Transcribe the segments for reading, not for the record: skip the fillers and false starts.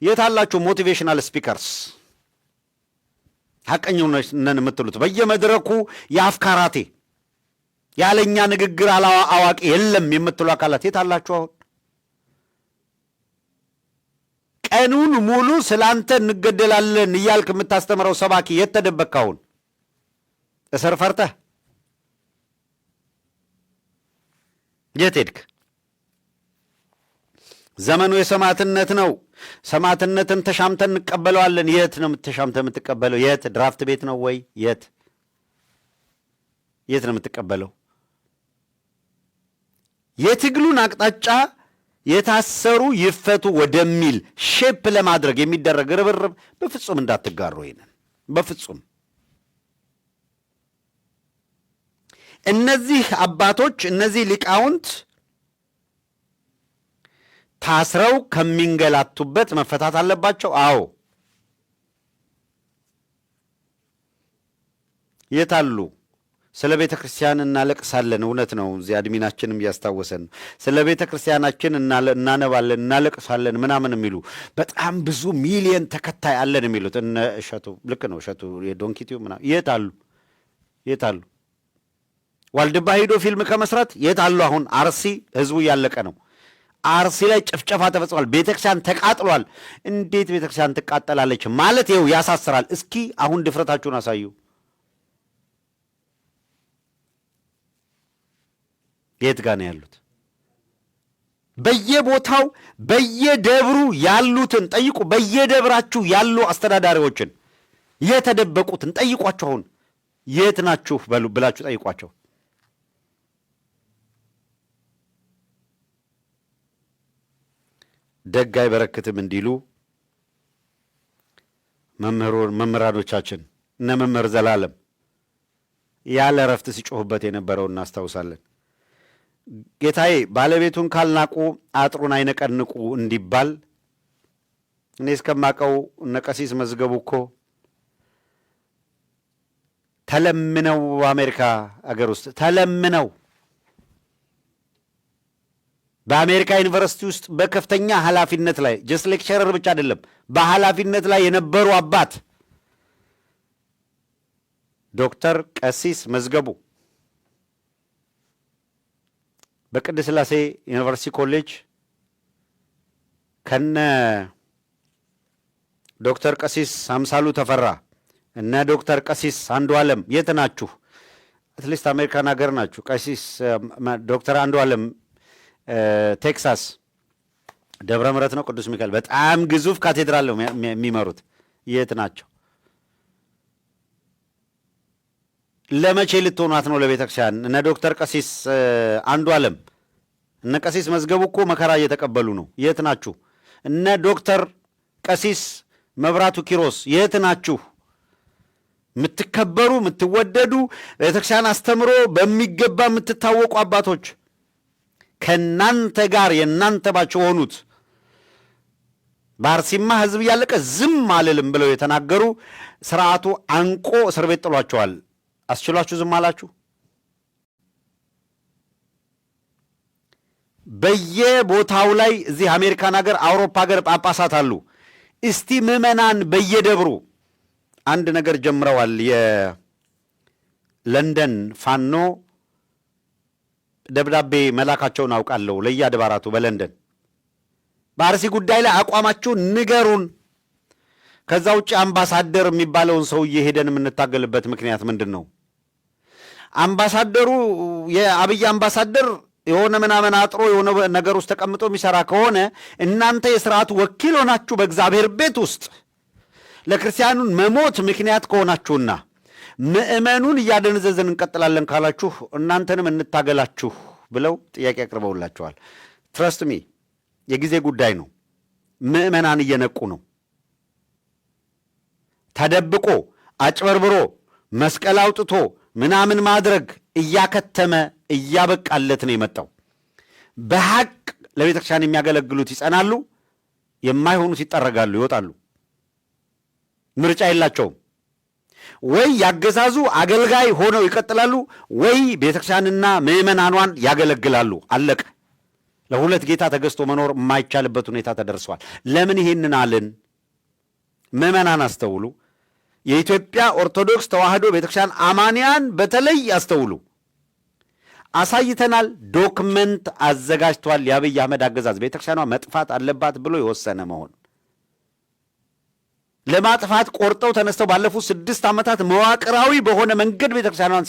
የታላችሁ ሞቲቬሽናል ስፒከርስ ሐቀኛው ነን የምትሉት በየመድረኩ የአፍካራቴ ያለኛ ንግግር አዋቂ የለም የምትሉ አካላት የታላችሁ? አሁን ቀኑን ሙሉ ስላንተ እንገደላለን እያልክ የምታስተምረው ሰባኪ የተደበቅክ አሁን እስር ፈርተህ የት ሄድክ? ዘመኑ የሰማዕትነት ነው። ሰማዕትነትን ተሻምተን እንቀበለዋለን። የት ነው ተሻምተህ የምትቀበለው? የት? ድራፍት ቤት ነው ወይ? የት ነው የምትቀበለው? የትግሉን አቅጣጫ የታሰሩ ይፈቱ ወደሚል ሼፕ ለማድረግ የሚደረግ ርብርብ በፍጹም እንዳትጋሩ። ይሄንን በፍጹም እነዚህ አባቶች እነዚህ ሊቃውንት ታስረው ከሚንገላቱበት መፈታት አለባቸው። አዎ የታሉ? ስለ ቤተ ክርስቲያን እናለቅሳለን። እውነት ነው። እዚህ አድሚናችንም እያስታወሰን ነው። ስለ ቤተ ክርስቲያናችን እናነባለን፣ እናለቅሳለን ምናምን የሚሉ በጣም ብዙ ሚሊየን ተከታይ አለን የሚሉት እነ እሸቱ፣ ልክ ነው እሸቱ የዶንኪቲው ምናምን የታሉ? የታሉ? ዋልድባ ሂዶ ፊልም ከመስራት የታሉ? አሁን አርሲ ህዝቡ እያለቀ ነው። አርሲ ላይ ጭፍጨፋ ተፈጽሟል። ቤተክርስቲያን ተቃጥሏል። እንዴት ቤተክርስቲያን ትቃጠላለች ማለት ይኸው ያሳስራል። እስኪ አሁን ድፍረታችሁን አሳዩ። የት ጋር ነው ያሉት? በየቦታው በየደብሩ ያሉትን ጠይቁ። በየደብራችሁ ያሉ አስተዳዳሪዎችን የተደበቁትን ጠይቋቸው። አሁን የት ናችሁ ብላችሁ ጠይቋቸው። ደግ አይበረክትም እንዲሉ መምህራኖቻችን እነ መምህር ዘላለም ያለ እረፍት ሲጮሁበት የነበረው እናስታውሳለን። ጌታዬ ባለቤቱን ካልናቁ አጥሩን አይነቀንቁ እንዲባል እኔ እስከማቀው እነ ቀሲስ መዝገቡ እኮ ተለምነው አሜሪካ አገር ውስጥ ተለምነው በአሜሪካ ዩኒቨርሲቲ ውስጥ በከፍተኛ ኃላፊነት ላይ ጀስት ሌክቸረር ብቻ አይደለም፣ በኃላፊነት ላይ የነበሩ አባት ዶክተር ቀሲስ መዝገቡ በቅድስት ሥላሴ ዩኒቨርሲቲ ኮሌጅ ከነ ዶክተር ቀሲስ አምሳሉ ተፈራ እነ ዶክተር ቀሲስ አንዱ ዓለም የት ናችሁ? አትሊስት አሜሪካን ሀገር ናችሁ። ቀሲስ ዶክተር አንዱ ዓለም ቴክሳስ ደብረ ምሕረት ነው ቅዱስ ሚካኤል በጣም ግዙፍ ካቴድራል ነው የሚመሩት። የት ናቸው? ለመቼ ልትሆኗት ነው ለቤተ ክርስቲያን? እነ ዶክተር ቀሲስ አንዱ ዓለም እነ ቀሲስ መዝገቡ እኮ መከራ እየተቀበሉ ነው። የት ናችሁ? እነ ዶክተር ቀሲስ መብራቱ ኪሮስ የት ናችሁ? የምትከበሩ የምትወደዱ ቤተ ክርስቲያን አስተምሮ በሚገባ የምትታወቁ አባቶች ከእናንተ ጋር የእናንተ ባቸው ሆኑት በአርሲማ ህዝብ እያለቀ ዝም አልልም ብለው የተናገሩ ስርዓቱ አንቆ እስር ቤት ጥሏቸዋል። አስችሏችሁ ዝም አላችሁ? በየቦታው ላይ እዚህ አሜሪካን ሀገር፣ አውሮፓ ሀገር ጳጳሳት አሉ። እስቲ ምዕመናን በየደብሩ አንድ ነገር ጀምረዋል። የለንደን ፋኖ ደብዳቤ መላካቸውን አውቃለሁ ለየአድባራቱ በለንደን በአርሲ ጉዳይ ላይ አቋማችሁን ንገሩን። ከዛ ውጭ አምባሳደር የሚባለውን ሰውዬ ሄደን የምንታገልበት ምክንያት ምንድን ነው? አምባሳደሩ የአብይ አምባሳደር የሆነ ምናምን አጥሮ የሆነ ነገር ውስጥ ተቀምጦ የሚሰራ ከሆነ እናንተ የስርዓቱ ወኪል ሆናችሁ በእግዚአብሔር ቤት ውስጥ ለክርስቲያኑን መሞት ምክንያት ከሆናችሁና ምእመኑን እያደነዘዘን እንቀጥላለን ካላችሁ እናንተንም እንታገላችሁ ብለው ጥያቄ አቅርበውላቸዋል። ትረስት ሚ የጊዜ ጉዳይ ነው። ምእመናን እየነቁ ነው። ተደብቆ አጭበርብሮ መስቀል አውጥቶ ምናምን ማድረግ እያከተመ እያበቃለት ነው የመጣው። በሐቅ ለቤተ ክርስቲያን የሚያገለግሉት ይጸናሉ፣ የማይሆኑት ይጠረጋሉ፣ ይወጣሉ። ምርጫ የላቸውም። ወይ ያገዛዙ አገልጋይ ሆነው ይቀጥላሉ፣ ወይ ቤተ ክርስቲያንና ምእመናኗን ያገለግላሉ። አለቀ። ለሁለት ጌታ ተገዝቶ መኖር የማይቻልበት ሁኔታ ተደርሷል። ለምን ይሄንን አልን? ምዕመናን አስተውሉ። የኢትዮጵያ ኦርቶዶክስ ተዋሕዶ ቤተክርስቲያን አማንያን በተለይ አስተውሉ። አሳይተናል። ዶክመንት አዘጋጅቷል። የአብይ አህመድ አገዛዝ ቤተክርስቲያኗ መጥፋት አለባት ብሎ የወሰነ መሆን ለማጥፋት ቆርጠው ተነስተው ባለፉት 6 ዓመታት መዋቅራዊ በሆነ መንገድ ቤተክርስቲያኗን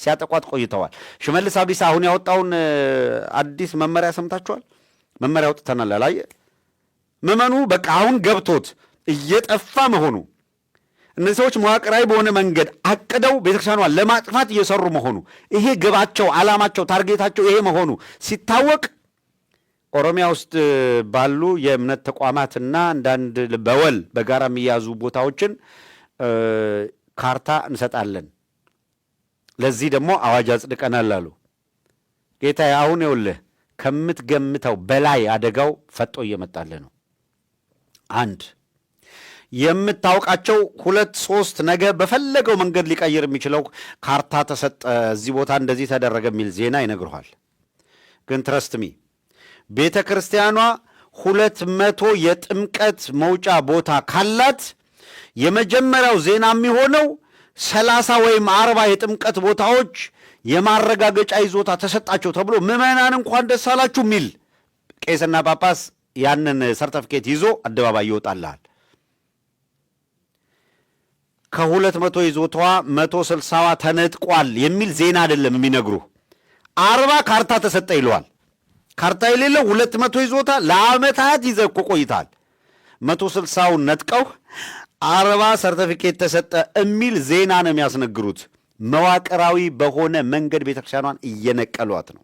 ሲያጠቋት ቆይተዋል። ሽመልስ አብዲሳ አሁን ያወጣውን አዲስ መመሪያ ሰምታችኋል? መመሪያ አውጥተናል አላየ? ምዕመኑ በቃ አሁን ገብቶት እየጠፋ መሆኑ እነዚህ ሰዎች መዋቅራዊ በሆነ መንገድ አቅደው ቤተክርስቲያኗን ለማጥፋት እየሰሩ መሆኑ ይሄ ግባቸው፣ ዓላማቸው፣ ታርጌታቸው ይሄ መሆኑ ሲታወቅ ኦሮሚያ ውስጥ ባሉ የእምነት ተቋማትና አንዳንድ በወል በጋራ የሚያዙ ቦታዎችን ካርታ እንሰጣለን፣ ለዚህ ደግሞ አዋጅ አጽድቀናል አሉ። ጌታዬ አሁን ይኸውልህ ከምትገምተው በላይ አደጋው ፈጦ እየመጣልህ ነው። አንድ የምታውቃቸው 2-3 ነገ በፈለገው መንገድ ሊቀይር የሚችለው ካርታ ተሰጠ፣ እዚህ ቦታ እንደዚህ ተደረገ የሚል ዜና ይነግሩሃል። ግን ትረስትሚ ቤተ ክርስቲያኗ 200 የጥምቀት መውጫ ቦታ ካላት የመጀመሪያው ዜና የሚሆነው 30 ወይም 40 የጥምቀት ቦታዎች የማረጋገጫ ይዞታ ተሰጣቸው ተብሎ ምዕመናን እንኳን ደስ አላችሁ የሚል ቄስና ጳጳስ ያንን ሰርተፍኬት ይዞ አደባባይ ይወጣልሃል። ከ200 ይዞታዋ 160ዋ ተነጥቋል የሚል ዜና አይደለም የሚነግሩ 40 ካርታ ተሰጠ ይለዋል። ካርታ የሌለው 200 ይዞታ ለዓመታት ይዘህ እኮ ቆይታል። 160ውን ነጥቀው 40 ሰርተፊኬት ተሰጠ የሚል ዜና ነው የሚያስነግሩት። መዋቅራዊ በሆነ መንገድ ቤተክርስቲያኗን እየነቀሏት ነው።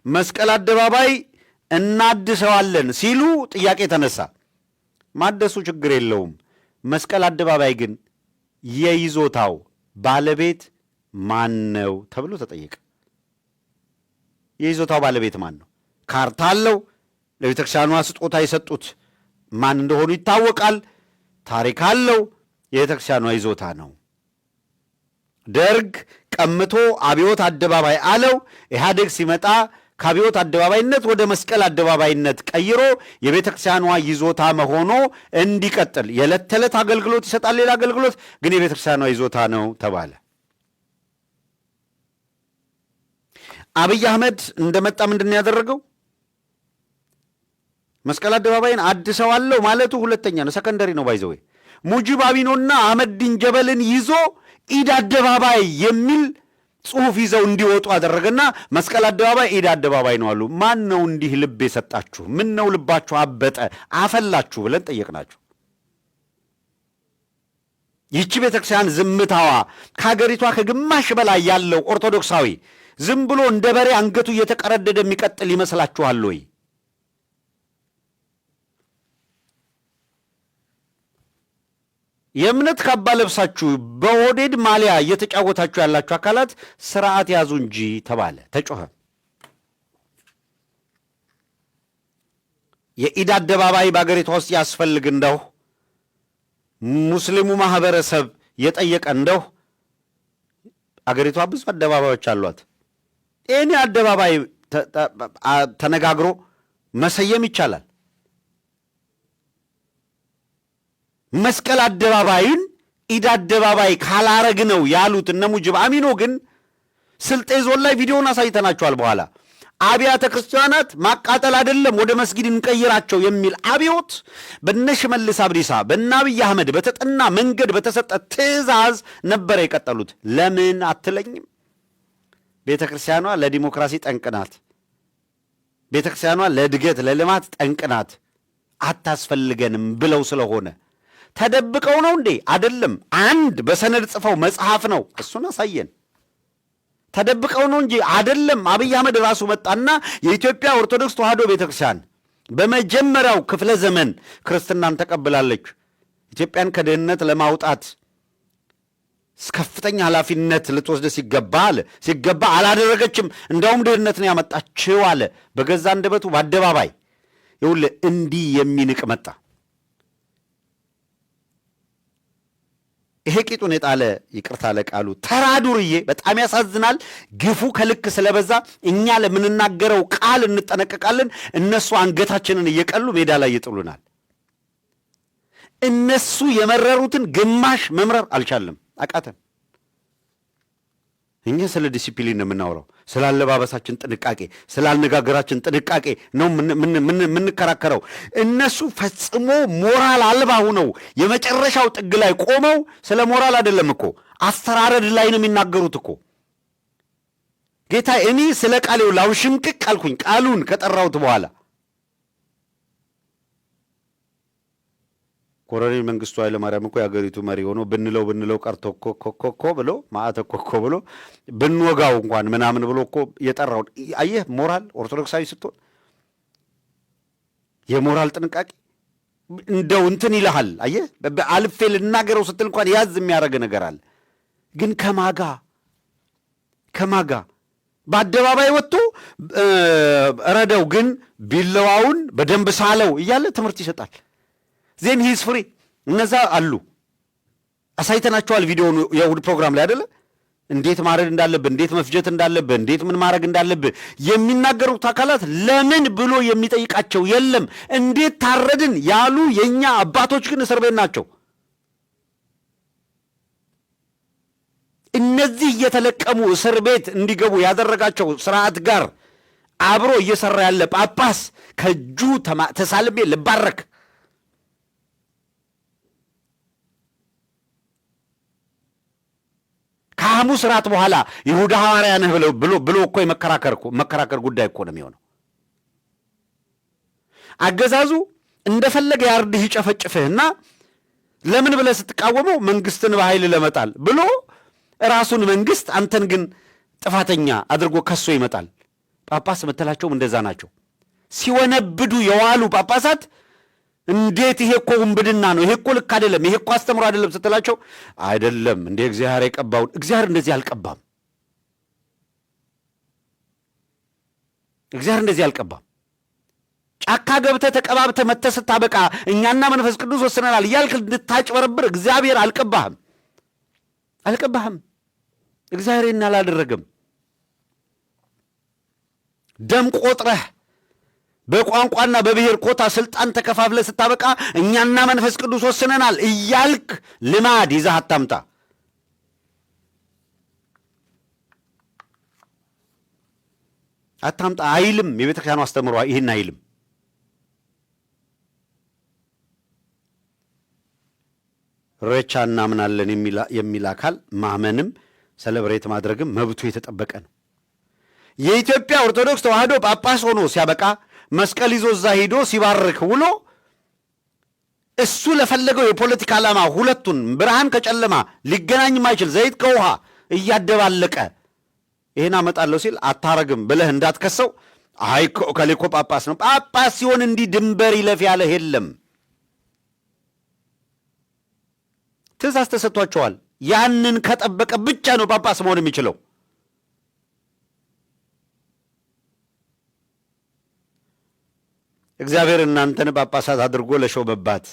መስቀል አደባባይ እናድሰዋለን ሲሉ ጥያቄ ተነሳ። ማደሱ ችግር የለውም። መስቀል አደባባይ ግን የይዞታው ባለቤት ማን ነው ተብሎ ተጠየቀ። የይዞታው ባለቤት ማን ነው? ካርታ አለው። ለቤተ ክርስቲያኗ ስጦታ የሰጡት ማን እንደሆኑ ይታወቃል። ታሪክ አለው። የቤተ ክርስቲያኗ ይዞታ ነው። ደርግ ቀምቶ አብዮት አደባባይ አለው። ኢህአዴግ ሲመጣ ከአብዮት አደባባይነት ወደ መስቀል አደባባይነት ቀይሮ የቤተ ክርስቲያኗ ይዞታ መሆኖ እንዲቀጥል የዕለት ተዕለት አገልግሎት ይሰጣል። ሌላ አገልግሎት ግን የቤተ ክርስቲያኗ ይዞታ ነው ተባለ። አብይ አህመድ እንደመጣ ምንድን ያደረገው? መስቀል አደባባይን አድሰዋለሁ ማለቱ ሁለተኛ ነው፣ ሰከንደሪ ነው። ባይዘዌ ሙጂብ አሚኖና አህመድ ዲን ጀበልን ይዞ ኢድ አደባባይ የሚል ጽሑፍ ይዘው እንዲወጡ አደረገና መስቀል አደባባይ ኢድ አደባባይ ነው አሉ። ማን ነው እንዲህ ልብ የሰጣችሁ? ምን ነው ልባችሁ አበጠ አፈላችሁ ብለን ጠየቅናችሁ። ይቺ ቤተክርስቲያን ዝምታዋ ከሀገሪቷ ከግማሽ በላይ ያለው ኦርቶዶክሳዊ ዝም ብሎ እንደ በሬ አንገቱ እየተቀረደደ የሚቀጥል ይመስላችኋል ወይ? የእምነት ካባ ለብሳችሁ በኦህዴድ ማሊያ እየተጫወታችሁ ያላችሁ አካላት ስርዓት ያዙ እንጂ ተባለ፣ ተጮኸ። የኢድ አደባባይ በአገሪቷ ውስጥ ያስፈልግ እንደው ሙስሊሙ ማህበረሰብ የጠየቀ እንደው አገሪቷ ብዙ አደባባዮች አሏት። ይህን አደባባይ ተነጋግሮ መሰየም ይቻላል። መስቀል አደባባይን ኢድ አደባባይ ካላረግ ነው ያሉት እነ ሙጂብ አሚኖ ግን ስልጤ ዞን ላይ ቪዲዮውን አሳይተናቸዋል። በኋላ አብያተ ክርስቲያናት ማቃጠል አይደለም ወደ መስጊድ እንቀይራቸው የሚል አብዮት በነ ሽመልስ አብዲሳ በነ አብይ አህመድ በተጠና መንገድ በተሰጠ ትዕዛዝ ነበረ የቀጠሉት። ለምን አትለኝም? ቤተ ክርስቲያኗ ለዲሞክራሲ ጠንቅናት፣ ቤተ ክርስቲያኗ ለእድገት ለልማት ጠንቅናት፣ አታስፈልገንም ብለው ስለሆነ ተደብቀው ነው እንዴ? አይደለም። አንድ በሰነድ ጽፈው መጽሐፍ ነው፣ እሱን አሳየን። ተደብቀው ነው እንጂ አይደለም። አብይ አህመድ ራሱ መጣና የኢትዮጵያ ኦርቶዶክስ ተዋሕዶ ቤተክርስቲያን በመጀመሪያው ክፍለ ዘመን ክርስትናን ተቀብላለች። ኢትዮጵያን ከድህነት ለማውጣት ከፍተኛ ኃላፊነት ልትወስድ ሲገባ አላደረገችም፣ እንዳውም ድህነትን ያመጣችው አለ። በገዛ አንደበቱ በአደባባይ ይኸውልህ እንዲህ የሚንቅ መጣ። ይሄ ቂጡን የጣለ ይቅርታ ለቃሉ ተራ ዱርዬ በጣም ያሳዝናል። ግፉ ከልክ ስለበዛ እኛ ለምንናገረው ቃል እንጠነቀቃለን፣ እነሱ አንገታችንን እየቀሉ ሜዳ ላይ ይጥሉናል። እነሱ የመረሩትን ግማሽ መምረር አልቻለም፣ አቃተን። እኛ ስለ ዲሲፕሊን ነው የምናወራው፣ ስለ አለባበሳችን ጥንቃቄ፣ ስለ አነጋገራችን ጥንቃቄ ነው የምንከራከረው። እነሱ ፈጽሞ ሞራል አልባ ሆነው የመጨረሻው ጥግ ላይ ቆመው ስለ ሞራል አይደለም እኮ አስተራረድ ላይ ነው የሚናገሩት እኮ። ጌታ እኔ ስለ ቃሌው ላውሽምቅቅ አልኩኝ ቃሉን ከጠራሁት በኋላ። ኮሎኔል መንግስቱ ኃይለማርያም እኮ የአገሪቱ መሪ ሆኖ ብንለው ቀርቶ ኮኮኮ ብሎ ማአተ ኮኮ ብሎ ብንወጋው እንኳን ምናምን ብሎ እኮ የጠራው። አየህ ሞራል ኦርቶዶክሳዊ ስትሆን የሞራል ጥንቃቄ እንደው እንትን ይልሃል። አየህ አልፌ ልናገረው ስትል እንኳን ያዝ የሚያደርግ ነገር አለ። ግን ከማጋ በአደባባይ ወጥቶ ረደው ግን ቢለዋውን በደንብ ሳለው እያለ ትምህርት ይሰጣል። ዜን ሂዝ ፍሪ። እነዛ አሉ አሳይተናቸዋል። ቪዲዮውን የእሑድ ፕሮግራም ላይ አይደለ? እንዴት ማረድ እንዳለብህ፣ እንዴት መፍጀት እንዳለብህ፣ እንዴት ምን ማድረግ እንዳለብህ የሚናገሩት አካላት ለምን ብሎ የሚጠይቃቸው የለም። እንዴት ታረድን ያሉ የእኛ አባቶች ግን እስር ቤት ናቸው። እነዚህ እየተለቀሙ እስር ቤት እንዲገቡ ያደረጋቸው ስርዓት ጋር አብሮ እየሰራ ያለ ጳጳስ ከእጁ ተሳልሜ ልባረክ። ከሐሙስ ራት በኋላ ይሁዳ ሐዋርያ ነህ ብሎ እኮ መከራከር ጉዳይ እኮ ነው የሚሆነው። አገዛዙ እንደፈለገ ያርድህ ይጨፈጭፍህና ለምን ብለህ ስትቃወመው መንግስትን በኃይል ለመጣል ብሎ ራሱን መንግስት አንተን ግን ጥፋተኛ አድርጎ ከሶ ይመጣል። ጳጳስ መተላቸውም እንደዛ ናቸው። ሲወነብዱ የዋሉ ጳጳሳት እንዴት ይሄ እኮ ውንብድና ነው፣ ይሄ እኮ ልክ አይደለም፣ ይሄ እኮ አስተምሮ አይደለም ስትላቸው አይደለም እንደ እግዚአብሔር የቀባውን እግዚአብሔር እንደዚህ አልቀባም። እግዚአብሔር እንደዚህ አልቀባም። ጫካ ገብተህ ተቀባብተህ መተህ ስታበቃ እኛና መንፈስ ቅዱስ ወስነናል እያልክ እንድታጭበረብር እግዚአብሔር አልቀባህም። እግዚአብሔር ይህን አላደረገም። ደም ቆጥረህ በቋንቋና በብሔር ኮታ ስልጣን ተከፋፍለህ ስታበቃ እኛና መንፈስ ቅዱስ ወስነናል እያልክ ልማድ ይዘህ አታምጣ። አይልም። የቤተ ክርስቲያኑ አስተምሮ ይህን አይልም። ኢሬቻ እናምናለን የሚል አካል ማመንም ሰለብሬት ማድረግም መብቱ የተጠበቀ ነው። የኢትዮጵያ ኦርቶዶክስ ተዋሕዶ ጳጳስ ሆኖ ሲያበቃ መስቀል ይዞ እዛ ሂዶ ሲባርክ ውሎ እሱ ለፈለገው የፖለቲካ ዓላማ ሁለቱን ብርሃን ከጨለማ ሊገናኝ ማይችል ዘይት ከውሃ እያደባለቀ ይሄን አመጣለሁ ሲል አታረግም ብለህ እንዳትከሰው። አይ ከሌኮ ጳጳስ ነው። ጳጳስ ሲሆን እንዲህ ድንበር ይለፍ ያለ የለም። ትእዛዝ ተሰጥቷቸዋል። ያንን ከጠበቀ ብቻ ነው ጳጳስ መሆን የሚችለው። እግዚአብሔር እናንተን ጳጳሳት አድርጎ ለሾመባት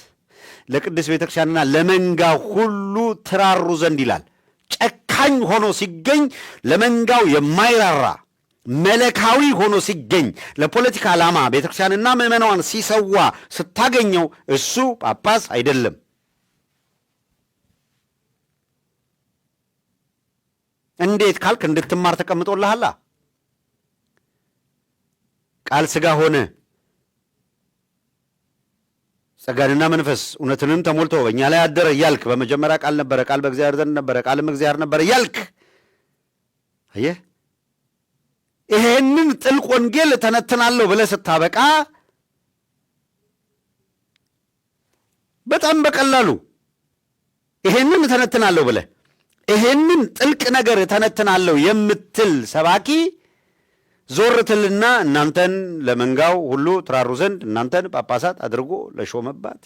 ለቅድስት ቤተክርስቲያንና ለመንጋ ሁሉ ትራሩ ዘንድ ይላል። ጨካኝ ሆኖ ሲገኝ ለመንጋው የማይራራ መለካዊ ሆኖ ሲገኝ ለፖለቲካ ዓላማ ቤተክርስቲያንና ምዕመናዋን ሲሰዋ ስታገኘው እሱ ጳጳስ አይደለም። እንዴት ካልክ እንድትማር ተቀምጦልሃላ። ቃል ሥጋ ሆነ ጸጋንና መንፈስ እውነትንም ተሞልቶ በእኛ ላይ አደረ እያልክ በመጀመሪያ ቃል ነበረ፣ ቃል በእግዚአብሔር ዘንድ ነበረ፣ ቃልም እግዚአብሔር ነበረ እያልክ አየህ፣ ይሄንን ጥልቅ ወንጌል ተነትናለሁ ብለህ ስታበቃ በጣም በቀላሉ ይሄንን ተነትናለሁ ብለህ ይሄንን ጥልቅ ነገር ተነትናለሁ የምትል ሰባኪ ዞር ትልና እናንተን ለመንጋው ሁሉ ትራሩ ዘንድ እናንተን ጳጳሳት አድርጎ ለሾመባት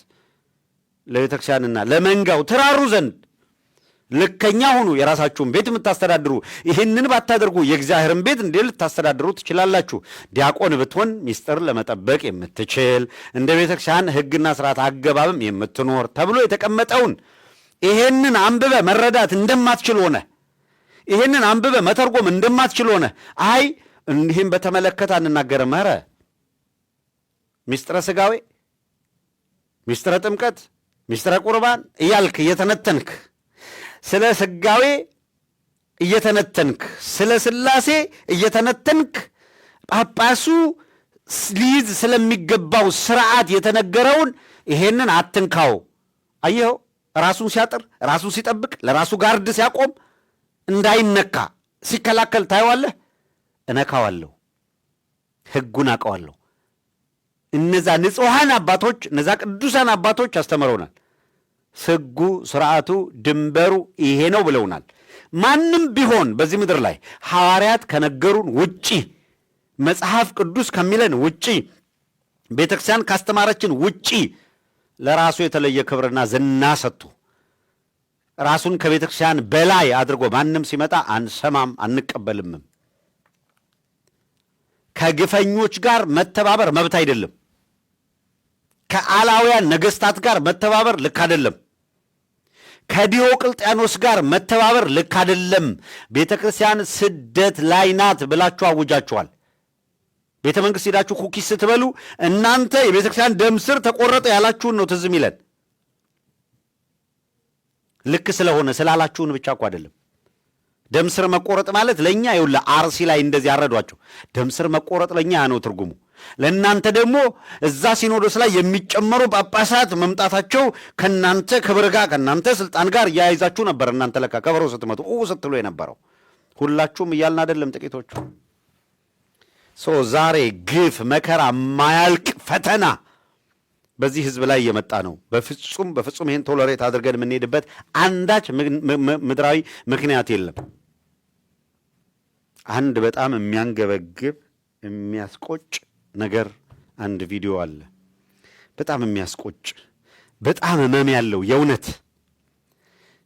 ለቤተክርስቲያንና ለመንጋው ትራሩ ዘንድ ልከኛ ሁኑ፣ የራሳችሁን ቤት የምታስተዳድሩ ይህንን ባታደርጉ የእግዚአብሔርን ቤት እንዴት ልታስተዳድሩ ትችላላችሁ? ዲያቆን ብትሆን ሚስጥር ለመጠበቅ የምትችል እንደ ቤተክርስቲያን ሕግና ስርዓት አገባብም የምትኖር ተብሎ የተቀመጠውን ይሄንን አንብበ መረዳት እንደማትችል ሆነ፣ ይሄንን አንብበ መተርጎም እንደማትችል ሆነ፣ አይ እንዲህም በተመለከተ አንናገርም፣ ኧረ ሚስጥረ ሥጋዌ፣ ሚስጥረ ጥምቀት፣ ሚስጥረ ቁርባን እያልክ እየተነተንክ ስለ ሥጋዌ እየተነተንክ ስለ ሥላሴ እየተነተንክ ጳጳሱ ሊይዝ ስለሚገባው ስርዓት የተነገረውን ይሄንን አትንካው። አየኸው፣ ራሱን ሲያጥር፣ ራሱን ሲጠብቅ፣ ለራሱ ጋርድ ሲያቆም እንዳይነካ ሲከላከል ታየዋለህ። እነካዋለሁ፣ ሕጉን አውቀዋለሁ። እነዛ ንጹሐን አባቶች፣ እነዛ ቅዱሳን አባቶች አስተምረውናል። ሕጉ፣ ስርዓቱ፣ ድንበሩ ይሄ ነው ብለውናል። ማንም ቢሆን በዚህ ምድር ላይ ሐዋርያት ከነገሩን ውጪ፣ መጽሐፍ ቅዱስ ከሚለን ውጪ፣ ቤተ ክርስቲያን ካስተማረችን ውጪ ለራሱ የተለየ ክብርና ዝና ሰጥቶ ራሱን ከቤተ ክርስቲያን በላይ አድርጎ ማንም ሲመጣ አንሰማም፣ አንቀበልምም። ከግፈኞች ጋር መተባበር መብት አይደለም። ከአላውያን ነገሥታት ጋር መተባበር ልክ አይደለም። ከዲዮቅልጥያኖስ ጋር መተባበር ልክ አይደለም። ቤተ ክርስቲያን ስደት ላይ ናት ብላችሁ አውጃችኋል። ቤተ መንግሥት ሄዳችሁ ኩኪስ ስትበሉ እናንተ የቤተ ክርስቲያን ደም ስር ተቆረጠ ያላችሁን ነው ትዝ የሚለን። ልክ ስለሆነ ስላላችሁን ብቻ እኮ አይደለም። ደም ስር መቆረጥ ማለት ለእኛ ይኸውልህ አርሲ ላይ እንደዚህ ያረዷቸው ደም ስር መቆረጥ ለእኛ ያ ነው ትርጉሙ። ለእናንተ ደግሞ እዛ ሲኖዶስ ላይ የሚጨመሩ ጳጳሳት መምጣታቸው ከእናንተ ክብር ጋር ከእናንተ ስልጣን ጋር እያያይዛችሁ ነበር። እናንተ ለካ ከበሮ ስትመቱ ስትሉ የነበረው ሁላችሁም እያልን አይደለም፣ ጥቂቶቹ። ዛሬ ግፍ፣ መከራ፣ ማያልቅ ፈተና በዚህ ህዝብ ላይ እየመጣ ነው። በፍጹም ይህን ቶለሬት አድርገን የምንሄድበት አንዳች ምድራዊ ምክንያት የለም። አንድ በጣም የሚያንገበግብ የሚያስቆጭ ነገር አንድ ቪዲዮ አለ። በጣም የሚያስቆጭ በጣም ህመም ያለው የእውነት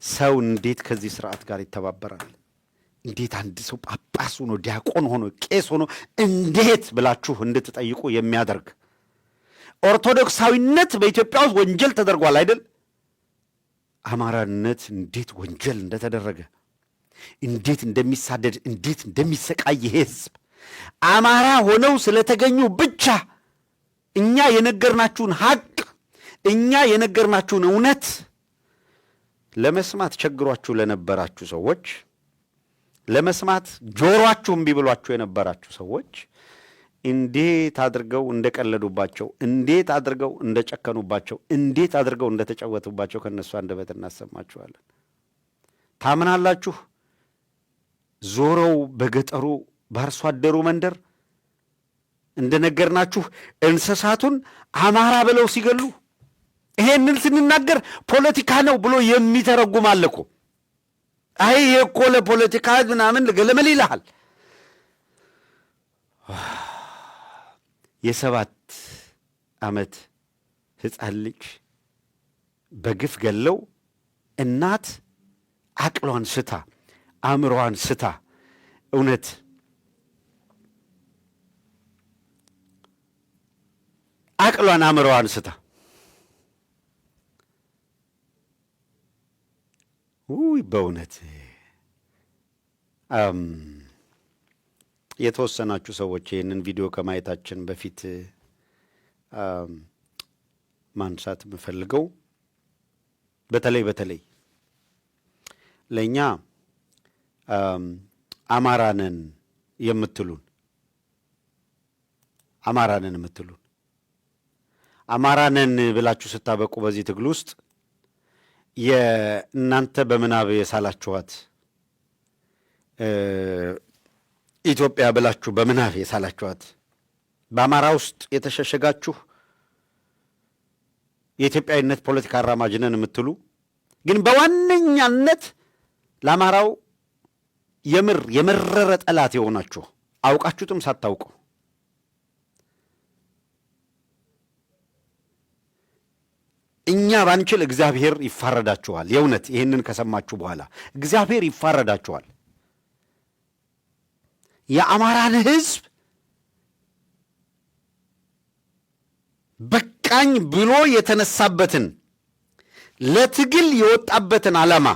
ሰው እንዴት ከዚህ ስርዓት ጋር ይተባበራል? እንዴት አንድ ሰው ጳጳስ ሆኖ ዲያቆን ሆኖ ቄስ ሆኖ እንዴት ብላችሁ እንድትጠይቁ የሚያደርግ ኦርቶዶክሳዊነት በኢትዮጵያ ውስጥ ወንጀል ተደርጓል አይደል? አማራነት እንዴት ወንጀል እንደተደረገ፣ እንዴት እንደሚሳደድ፣ እንዴት እንደሚሰቃይ ህዝብ አማራ ሆነው ስለተገኙ ብቻ እኛ የነገርናችሁን ሐቅ፣ እኛ የነገርናችሁን እውነት ለመስማት ቸግሯችሁ ለነበራችሁ ሰዎች፣ ለመስማት ጆሮአችሁ እምቢ ብሏችሁ የነበራችሁ ሰዎች እንዴት አድርገው እንደቀለዱባቸው፣ እንዴት አድርገው እንደጨከኑባቸው፣ እንዴት አድርገው እንደተጫወቱባቸው ከነሱ አንደበት እናሰማችኋለን። ታምናላችሁ? ዞረው በገጠሩ በአርሶ አደሩ መንደር እንደነገርናችሁ እንስሳቱን አማራ ብለው ሲገሉ ይሄንን ስንናገር ፖለቲካ ነው ብሎ የሚተረጉም አለ እኮ። አይ ይሄ እኮ ለፖለቲካ ምናምን ገለመል ይልሃል። የ7 ዓመት ሕፃን ልጅ በግፍ ገለው እናት አቅሏን ስታ አእምሮዋን ስታ እውነት አቅሏን አእምሮዋን ስታ በእውነት የተወሰናችሁ ሰዎች ይህንን ቪዲዮ ከማየታችን በፊት ማንሳት የምፈልገው በተለይ ለእኛ አማራንን የምትሉን አማራንን ብላችሁ ስታበቁ በዚህ ትግል ውስጥ የእናንተ በምናብ የሳላችኋት ኢትዮጵያ ብላችሁ በምናብ የሳላችኋት በአማራ ውስጥ የተሸሸጋችሁ የኢትዮጵያዊነት ፖለቲካ አራማጅ ነን የምትሉ ግን በዋነኛነት ለአማራው የመረረ ጠላት የሆናችሁ አውቃችሁትም ሳታውቁ እኛ ባንችል እግዚአብሔር ይፋረዳችኋል። የእውነት ይህንን ከሰማችሁ በኋላ እግዚአብሔር ይፋረዳችኋል። የአማራን ሕዝብ በቃኝ ብሎ የተነሳበትን ለትግል የወጣበትን ዓላማ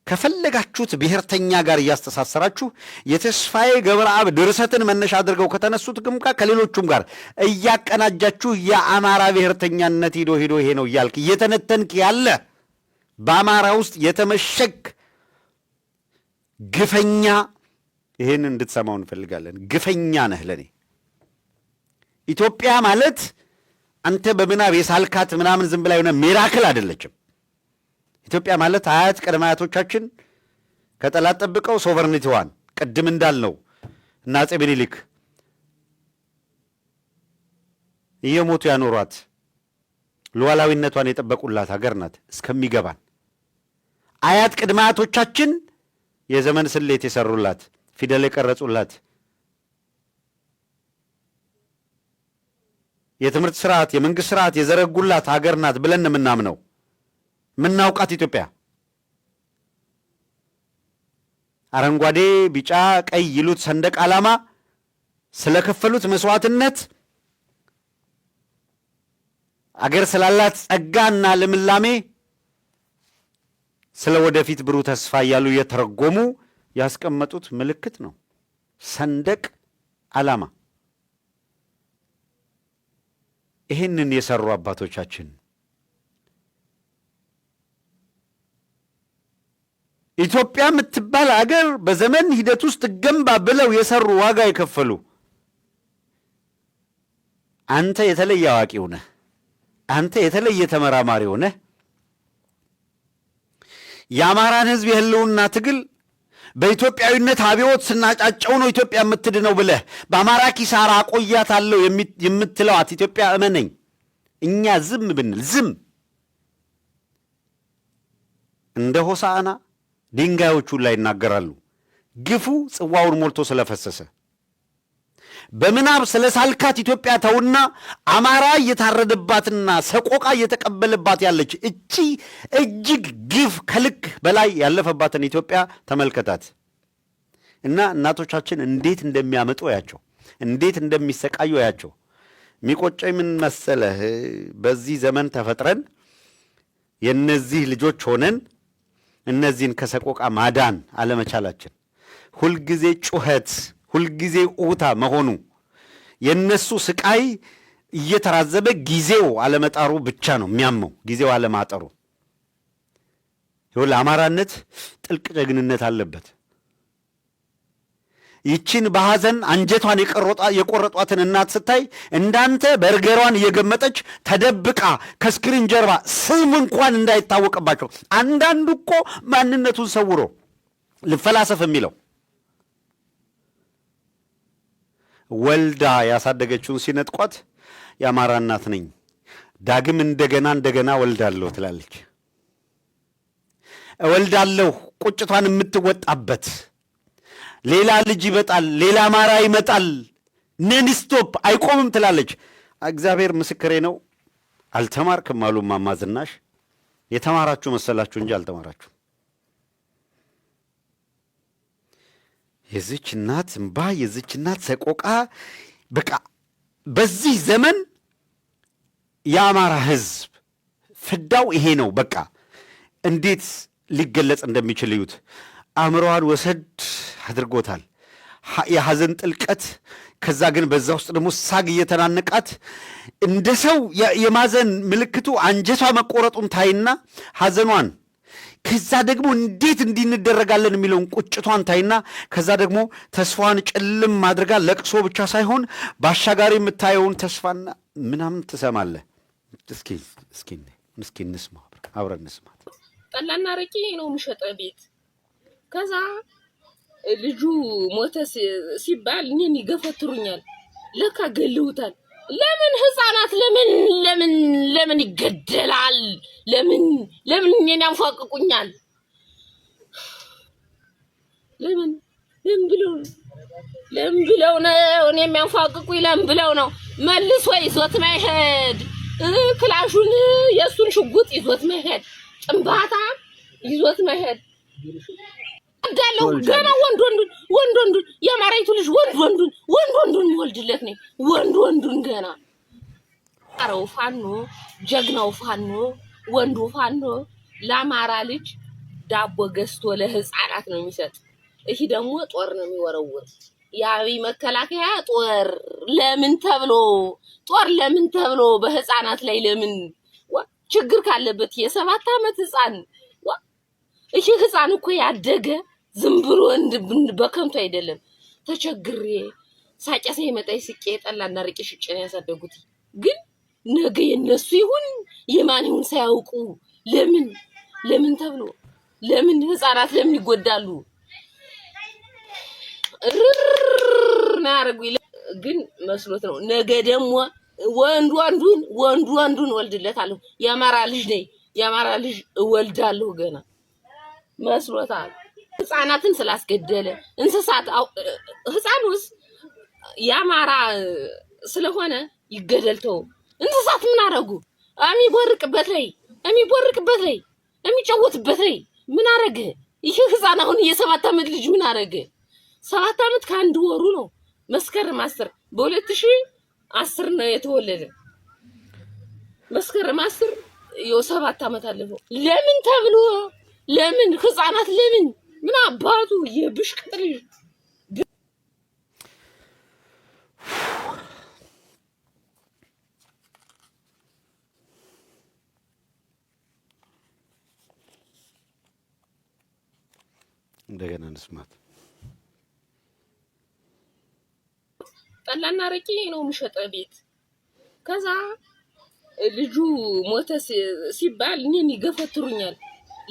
ከፈለጋችሁት ብሔርተኛ ጋር ያስተሳሰራችሁ የተስፋዬ ገብረአብ ድርሰትን መነሻ አድርገው ከተነሱት ግምቃ ከሌሎቹም ጋር እያቀናጃችሁ የአማራ ብሔርተኛነት ሄዶ ይሄ ነው ይያልክ እየተነተንክ ያለ በአማራ ውስጥ የተመሸክ ግፈኛ ይሄን እንድትሰማው እንፈልጋለን። ግፈኛ ነህ ለኔ። ኢትዮጵያ ማለት አንተ በምናብ የሳልካት ምናምን ዝም ብላ የሆነ ሚራክል አይደለችም። ኢትዮጵያ ማለት አያት ቅድመ አያቶቻችን ከጠላት ጠብቀው ሶቨርኒቲዋን ቅድም እንዳልነው እና አፄ ምኒልክ እየሞቱ ያኖሯት ሉዓላዊነቷን የጠበቁላት ሀገር ናት እስከሚገባን። አያት ቅድመ አያቶቻችን የዘመን ስሌት የሰሩላት ፊደል የቀረጹላት የትምህርት ስርዓት የመንግስት ስርዓት የዘረጉላት ሀገር ናት ብለን የምናምነው ምናውቃት ኢትዮጵያ አረንጓዴ ቢጫ ቀይ ይሉት ሰንደቅ ዓላማ ስለከፈሉት መስዋዕትነት አገር ስላላት ጸጋና ልምላሜ ስለ ወደፊት ብሩህ ተስፋ ያሉ የተረጎሙ ያስቀመጡት ምልክት ነው ሰንደቅ ዓላማ። ይሄንን የሰሩ አባቶቻችን ኢትዮጵያ የምትባል አገር በዘመን ሂደት ውስጥ ገንባ ብለው የሰሩ ዋጋ የከፈሉ አንተ የተለየ አዋቂው ነህ፣ አንተ የተለየ ተመራማሪው ነህ። የአማራን ሕዝብ የህልውና ትግል በኢትዮጵያዊነት አብዮት ስናጫጨው ነው ኢትዮጵያ የምትድነው ብለህ በአማራ ኪሳራ አቆያታለሁ የምትለዋት ኢትዮጵያ እመነኝ፣ እኛ ዝም ብንል ዝም እንደ ሆሳዕና ድንጋዮቹ ላይ ይናገራሉ። ግፉ ጽዋውን ሞልቶ ስለፈሰሰ በምናብ ስለሳልካት ኢትዮጵያ ተውና አማራ እየታረደባትና ሰቆቃ እየተቀበለባት ያለች እቺ እጅግ ግፍ ከልክ በላይ ያለፈባትን ኢትዮጵያ ተመልከታት እና እናቶቻችን እንዴት እንደሚያመጡ ያቸው፣ እንዴት እንደሚሰቃዩ ያቸው። የሚቆጨኝ ምን መሰለህ? በዚህ ዘመን ተፈጥረን የነዚህ ልጆች ሆነን እነዚህን ከሰቆቃ ማዳን አለመቻላችን፣ ሁልጊዜ ጩኸት ሁልጊዜ ኡታ መሆኑ፣ የነሱ ስቃይ እየተራዘበ ጊዜው አለመጣሩ ብቻ ነው የሚያመው፣ ጊዜው አለማጠሩ። ይኸውልህ አማራነት ጥልቅ ጀግንነት አለበት። ይችን በሐዘን አንጀቷን የቆረጧትን እናት ስታይ እንዳንተ በርገሯን እየገመጠች ተደብቃ ከስክሪን ጀርባ ስም እንኳን እንዳይታወቅባቸው አንዳንዱ እኮ ማንነቱን ሰውሮ ልፈላሰፍ የሚለው ወልዳ ያሳደገችውን ሲነጥቋት የአማራ እናት ነኝ ዳግም እንደገና ወልዳለሁ ትላለች። እወልዳለሁ ቁጭቷን የምትወጣበት ሌላ ልጅ ይመጣል፣ ሌላ አማራ ይመጣል፣ ነንስቶፕ አይቆምም ትላለች። እግዚአብሔር ምስክሬ ነው። አልተማርክም አሉ እማማ ዝናሽ። የተማራችሁ መሰላችሁ እንጂ አልተማራችሁ። የዚች እናት እንባ፣ የዚች እናት ሰቆቃ በቃ በዚህ ዘመን የአማራ ሕዝብ ፍዳው ይሄ ነው። በቃ እንዴት ሊገለጽ እንደሚችል እዩት። አእምሮዋን ወሰድ አድርጎታል። የሐዘን ጥልቀት፣ ከዛ ግን በዛ ውስጥ ደግሞ ሳግ እየተናነቃት እንደ ሰው የማዘን ምልክቱ አንጀቷ መቆረጡን ታይና ሐዘኗን፣ ከዛ ደግሞ እንዴት እንዲንደረጋለን የሚለውን ቁጭቷን ታይና ከዛ ደግሞ ተስፋዋን ጭልም አድርጋ ለቅሶ ብቻ ሳይሆን ባሻጋሪ የምታየውን ተስፋና ምናምን ትሰማለህ። እስኪ እንስማ፣ አብረን እንስማ። ጠላና አረቄ ነው የሚሸጠው ቤት። ከዛ ልጁ ሞተ ሲባል እኔን ይገፈትሩኛል። ለካ ገለውታል። ለምን ህፃናት ለምን ይገደላል? ለምን እኔን ያንፏቅቁኛል? ለምን ብለው ነው እኔ የሚያንፏቅቁኝ? ለምን ብለው ነው? መልሶ ይዞት መሄድ፣ ክላሹን የሱን ሽጉጥ ይዞት መሄድ፣ ጭንባታ ይዞት መሄድ እንዳለው ገና ወንዱን የማራይቱ ልጅ ወንዱን ወልድለት ነኝ። ወንዱን ገና አረው ፋኖ ጀግናው ፋኖ ወንዱ ፋኖ ለአማራ ልጅ ዳቦ ገዝቶ ለህፃናት ነው የሚሰጥ። እሺ ደግሞ ጦር ነው የሚወረውር። የአብይ መከላከያ ጦር ለምን ተብሎ በህፃናት ላይ ለምን ችግር ካለበት የ7 ዓመት ህፃን እሺ ህፃን እኮ ያደገ ዝም ብሎ በከንቱ አይደለም። ተቸግሬ ሳጨሰ ይመጣይ ስቄ ጠላና ርቄ ሽጬ ነው ያሳደጉት። ግን ነገ የነሱ ይሁን የማን ይሁን ሳያውቁ ለምን ተብሎ ለምን ህፃናት ለምን ይጎዳሉ? ናርጉ ግን መስሎት ነው። ነገ ደግሞ ወንዱ አንዱን ወልድለታለሁ። የአማራ ልጅ ነኝ የአማራ ልጅ እወልዳለሁ ገና መስሎታል። ህፃናትን ስላስገደለ እንስሳት ህፃኑስ የአማራ ስለሆነ ይገደልተው። እንስሳት ምን አረጉ? የሚቦርቅበት ላይ የሚጫወትበት ላይ ምን አረገ? ይህ ህፃን አሁን የ7 ዓመት ልጅ ምን አረገ? 7 ዓመት ከአንድ ወሩ ነው። መስከረም 10 በ2010 ነው የተወለደ። መስከረም 10 የ7 ዓመት አለፈው። ለምን ተብሎ ለምን ህፃናት ምን አባቱ የብሽቅጥ ልጅ እንደገና እንስማት። ጠላና ረቂ ነው የሚሸጠ ቤት። ከዛ ልጁ ሞተ ሲባል እኔን ይገፈትሩኛል።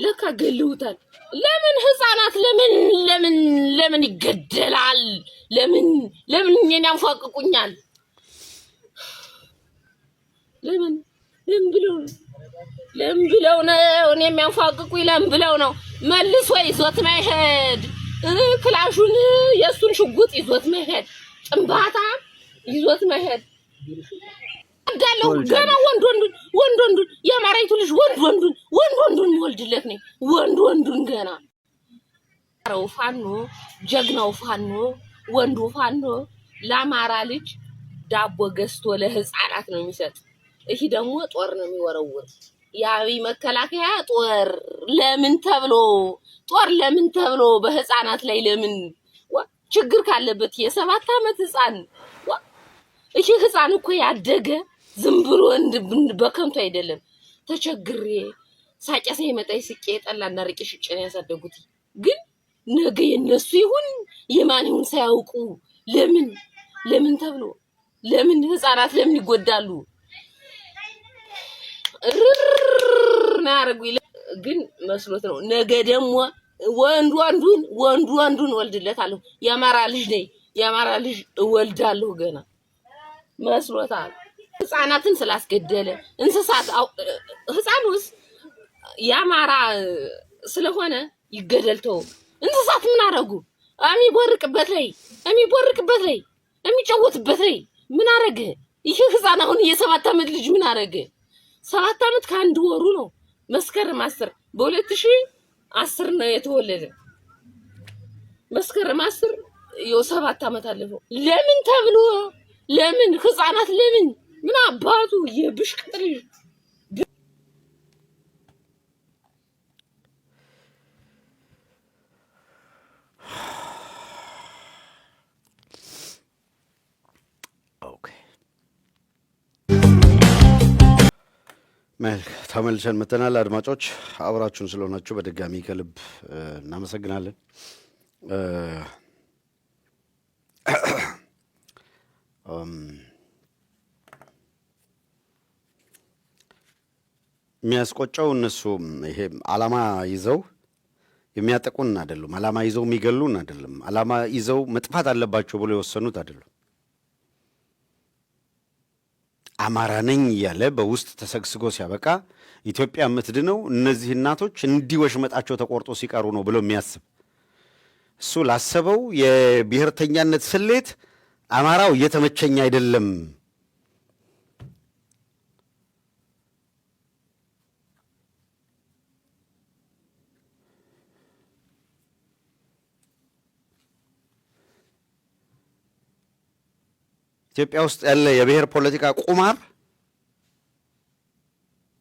ለካ ገለውታል። ለምን ህፃናት ለምን ይገደላል? ለምን እኔን ያንፏቅቁኛል? ለምን ብለው ነው እኔ የሚያንፏቅቁኝ? ለምን ብለው ነው? መልሶ ይዞት መሄድ ክላሹን የሱን ሽጉጥ ይዞት መሄድ ጥንባታ ይዞት መሄድ እንዳለው ገና ወንዱን የአማራይቱ ልጅ ወንዱን ወልድለት ነው ወንዱን ገና አረው ፋኖ ጀግናው ፋኖ ወንዱ ፋኖ ለአማራ ልጅ ዳቦ ገዝቶ ለህፃናት ነው የሚሰጥ። እሺ ደግሞ ጦር ነው የሚወረውር። የአብይ መከላከያ ጦር ለምን ተብሎ በህፃናት ላይ ለምን ችግር ካለበት የ7 ዓመት ህፃን እሺ ህፃን እኮ ያደገ ዝም ብሎ በከንቱ አይደለም። ተቸግሬ ሳጨሰ ይመጣይ ስቄ ጠላና ርቄ ሽጬ ነው ያሳደጉት። ግን ነገ የነሱ ይሁን የማን ይሁን ሳያውቁ ለምን ተብሎ ለምን ህፃናት ለምን ይጎዳሉ? ናርጉ ግን መስሎት ነው። ነገ ደግሞ ወንዱ አንዱን ወልድለታለሁ። የአማራ ልጅ ነኝ የአማራ ልጅ እወልዳለሁ ገና መስሎታል። ህፃናትን ስላስገደለ እንስሳት ህፃኑስ የአማራ ስለሆነ ይገደልተው። እንስሳት ምን አረጉ? የሚቦርቅበት ላይ የሚጫወትበት ላይ ምን አረገ? ይህ ህፃን አሁን የ7 ዓመት ልጅ ምን አረገ? 7 ዓመት ከአንድ ወሩ ነው። መስከረም 10 በ2010 ነው የተወለደ። መስከረም 10 የ7 ዓመት አለፈው። ለምን ተብሎ ለምን ህፃናት ምን አባቱ የብሽቅጥ ልጅ ተመልሰን መተናል። አድማጮች አብራችሁን ስለሆናችሁ በድጋሚ ከልብ እናመሰግናለን። የሚያስቆጨው እነሱ ይሄ ዓላማ ይዘው የሚያጠቁን አይደሉም። ዓላማ ይዘው የሚገሉን አይደለም። ዓላማ ይዘው መጥፋት አለባቸው ብሎ የወሰኑት አይደሉም። አማራ ነኝ እያለ በውስጥ ተሰግስጎ ሲያበቃ ኢትዮጵያ የምትድነው እነዚህ እናቶች እንዲህ ወሽመጣቸው ተቆርጦ ሲቀሩ ነው ብሎ የሚያስብ እሱ ላሰበው የብሔርተኛነት ስሌት አማራው እየተመቸኝ አይደለም። ኢትዮጵያ ውስጥ ያለ የብሔር ፖለቲካ ቁማር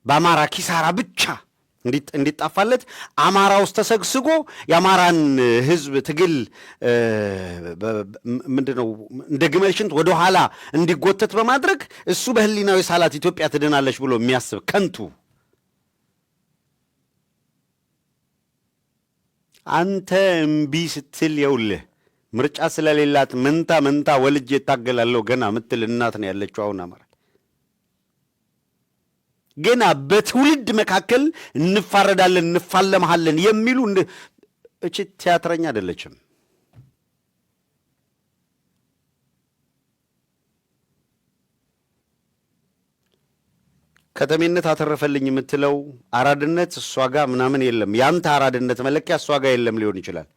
በአማራ ኪሳራ ብቻ እንዲጣፋለት አማራ ውስጥ ተሰግስጎ የአማራን ህዝብ ትግል ምንድነው እንደ ግመል ሽንት ወደ ኋላ እንዲጎተት በማድረግ እሱ በህሊናዊ ሳላት ኢትዮጵያ ትድናለች ብሎ የሚያስብ ከንቱ አንተ እምቢ ስትል የውልህ ምርጫ ስለሌላት መንታ ወልጄ እታገላለሁ ገና ምትል እናት ነው ያለችው አሁን አማራ ገና በትውልድ መካከል እንፋረዳለን እንፋለማለን የሚሉ እቺ ቲያትረኛ አይደለችም። ከተሜነት አተረፈልኝ የምትለው አራድነት እሷ ጋር ምናምን የለም። ያንተ አራድነት መለኪያ እሷ ጋር የለም ሊሆን ይችላል።